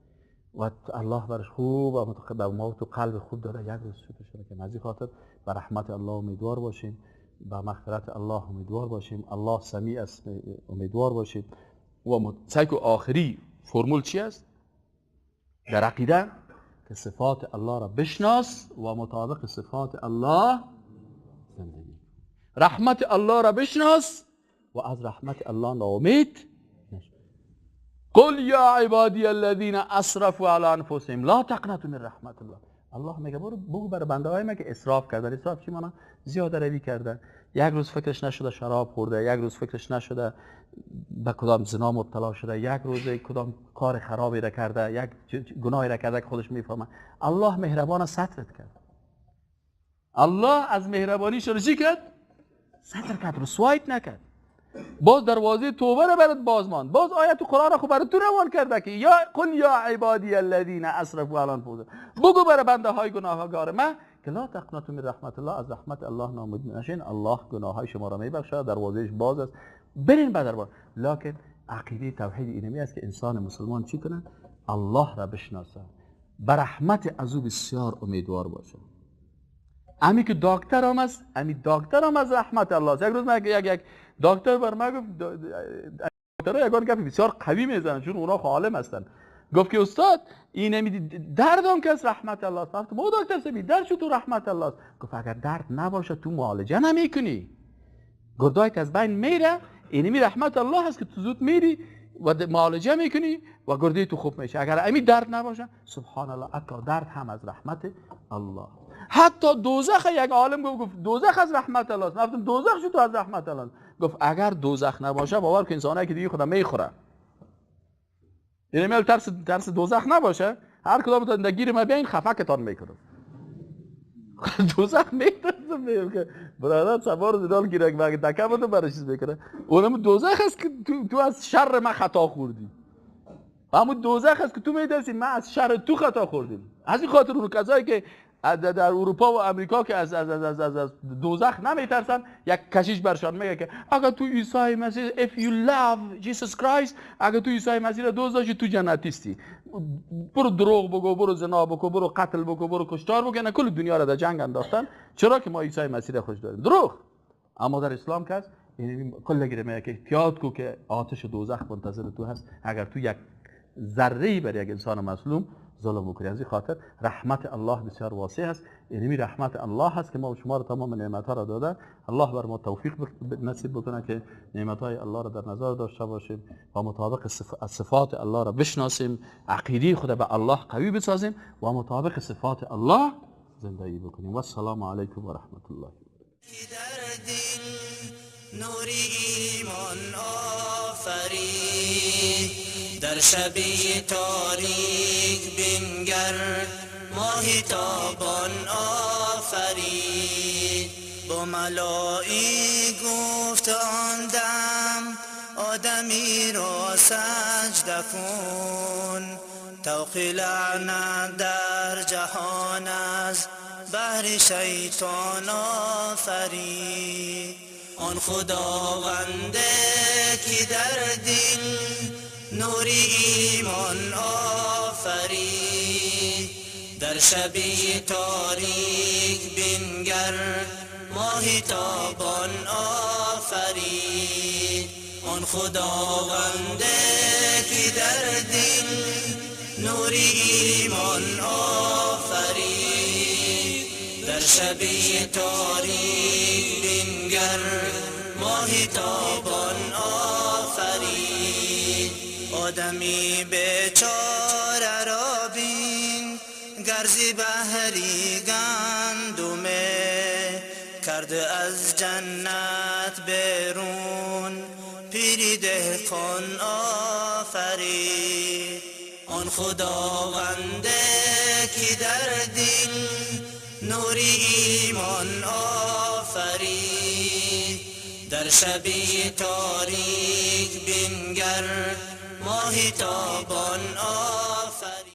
و الله برش خوب و متقبل ما تو قلب خوب داره. یک روز شده شده که از این خاطر به رحمت الله امیدوار باشیم به مغفرت الله امیدوار باشیم. الله سمیع است امیدوار باشیم. و سعی آخری فرمول چی است در عقیده که صفات الله را بشناس و مطابق صفات الله زندگی. رحمت الله را بشناس و از رحمت الله ناامید نشو. قل یا عبادی الذین اسرفوا علی انفسهم لا تقنطوا من رحمت الله. الله میگه بگو برای بنده های من که اسراف کردن. اسراف چی معنی؟ زیاده روی کردن. یک روز فکرش نشده شراب خورده، یک روز فکرش نشده به کدام زنا مبتلا شده، یک روز کدام کار خرابی را کرده، یک گناهی را کرده که خودش میفهمه. الله مهربان سترت کرد. الله از مهربانیش رو چی کرد؟ ستر کرد، رسوایت نکرد. باز دروازه توبه را برات باز ماند. باز آیت قرآن را خب برات تو روان کرده که یا قل یا عبادی الذین اسرفوا علی انفسهم. بگو برای بنده های گناهکار من که لا تقنطوا من رحمت الله. از رحمت الله ناامید نشین. الله گناه های شما را میبخشد، دروازهش باز است. برین به دربار. لکن عقیده توحید اینمی است که انسان مسلمان چی کنه؟ الله را بشناسه، به رحمت از او بسیار امیدوار باشه. امی که دکتر هم است، امی دکتر هم از رحمت الله است. یک روز من یک دکتر بر من گفت دکترها یگان گفت بسیار قوی میزنن چون اونا عالم هستن. گفت که استاد این نمی درد هم که از رحمت الله است. گفتم ما دکتر سمی درد شو تو رحمت الله است. گفت اگر درد نباشه تو معالجه نمیکنی، گردایت از بین میره. اینمی رحمت الله هست که تو زود میری و معالجه میکنی و گردی تو خوب میشه. اگر امی درد نباشه سبحان الله اکا درد هم از رحمت الله. حتی دوزخ یک عالم گفت دوزخ از رحمت الله است. گفتم دوزخ شو تو از رحمت الله است. گفت اگر دوزخ نباشه باور کن انسانایی که دیگه خدا میخوره. یعنی ترس دوزخ نباشه هر کدام تا نگیر ما بیاین خفقتان میکنه. دوزخ میترسم که برادر سوار زدال گیرک مگه دکه بده برای چیز بکنه. اونم دوزخ است که تو از شر من خطا خوردی. همون دوزخ است که تو میترسی من از شر تو خطا خوردیم. از این خاطر اون کسایی که در اروپا و امریکا که از دوزخ نمیترسن یک کشیش برشان میگه که اگر تو عیسی مسیح if you love Jesus Christ اگر تو عیسی مسیح را دوست داشتی تو جنتیستی. برو دروغ بگو، برو زنا بکن، برو قتل بکن، برو کشتار بکن. نه کل دنیا را در جنگ انداختن. چرا که ما عیسی مسیح را خوش داریم. دروغ. اما در اسلام که یعنی کل گیره که احتیاط کو که آتش دوزخ منتظر تو هست اگر تو یک ذره‌ای بر یک انسان مظلوم ظلم بکنی. از این خاطر رحمت الله بسیار واسع است. یعنی رحمت الله هست که ما شما رو تمام نعمت‌ها را داده. الله بر ما توفیق نصیب بکنه که نعمت‌های الله را در نظر داشته باشیم و مطابق صفات الله را بشناسیم، عقیده خود به الله قوی بسازیم و مطابق صفات الله زندگی بکنیم. و السلام علیکم و رحمت الله. در دل نوری ایمان آفرید، در شبی تاریک بنگر ماهی تابان آفرید. با ملایی گفت آن دم آدمی را سجده کن، طوق لعنت در جهان از بهر شیطان آفرید. آن خداونده که در دل نوری ایمان آفرید، در شبی تاریک بنگر ماهی تابان آفرید. آن خداونده که در دل نوری ایمان آفرید، در شبی تاریک بنگر ماهی تابان آفرید. آدمی بیچاره را بین گرزی بحری گندمه، کرده از جنت بیرون پیری دهقان آفرید. آن خداونده که در دل نوری ایمان آفرید، در شبی تاریک بنگر ماهی تابان آفرید.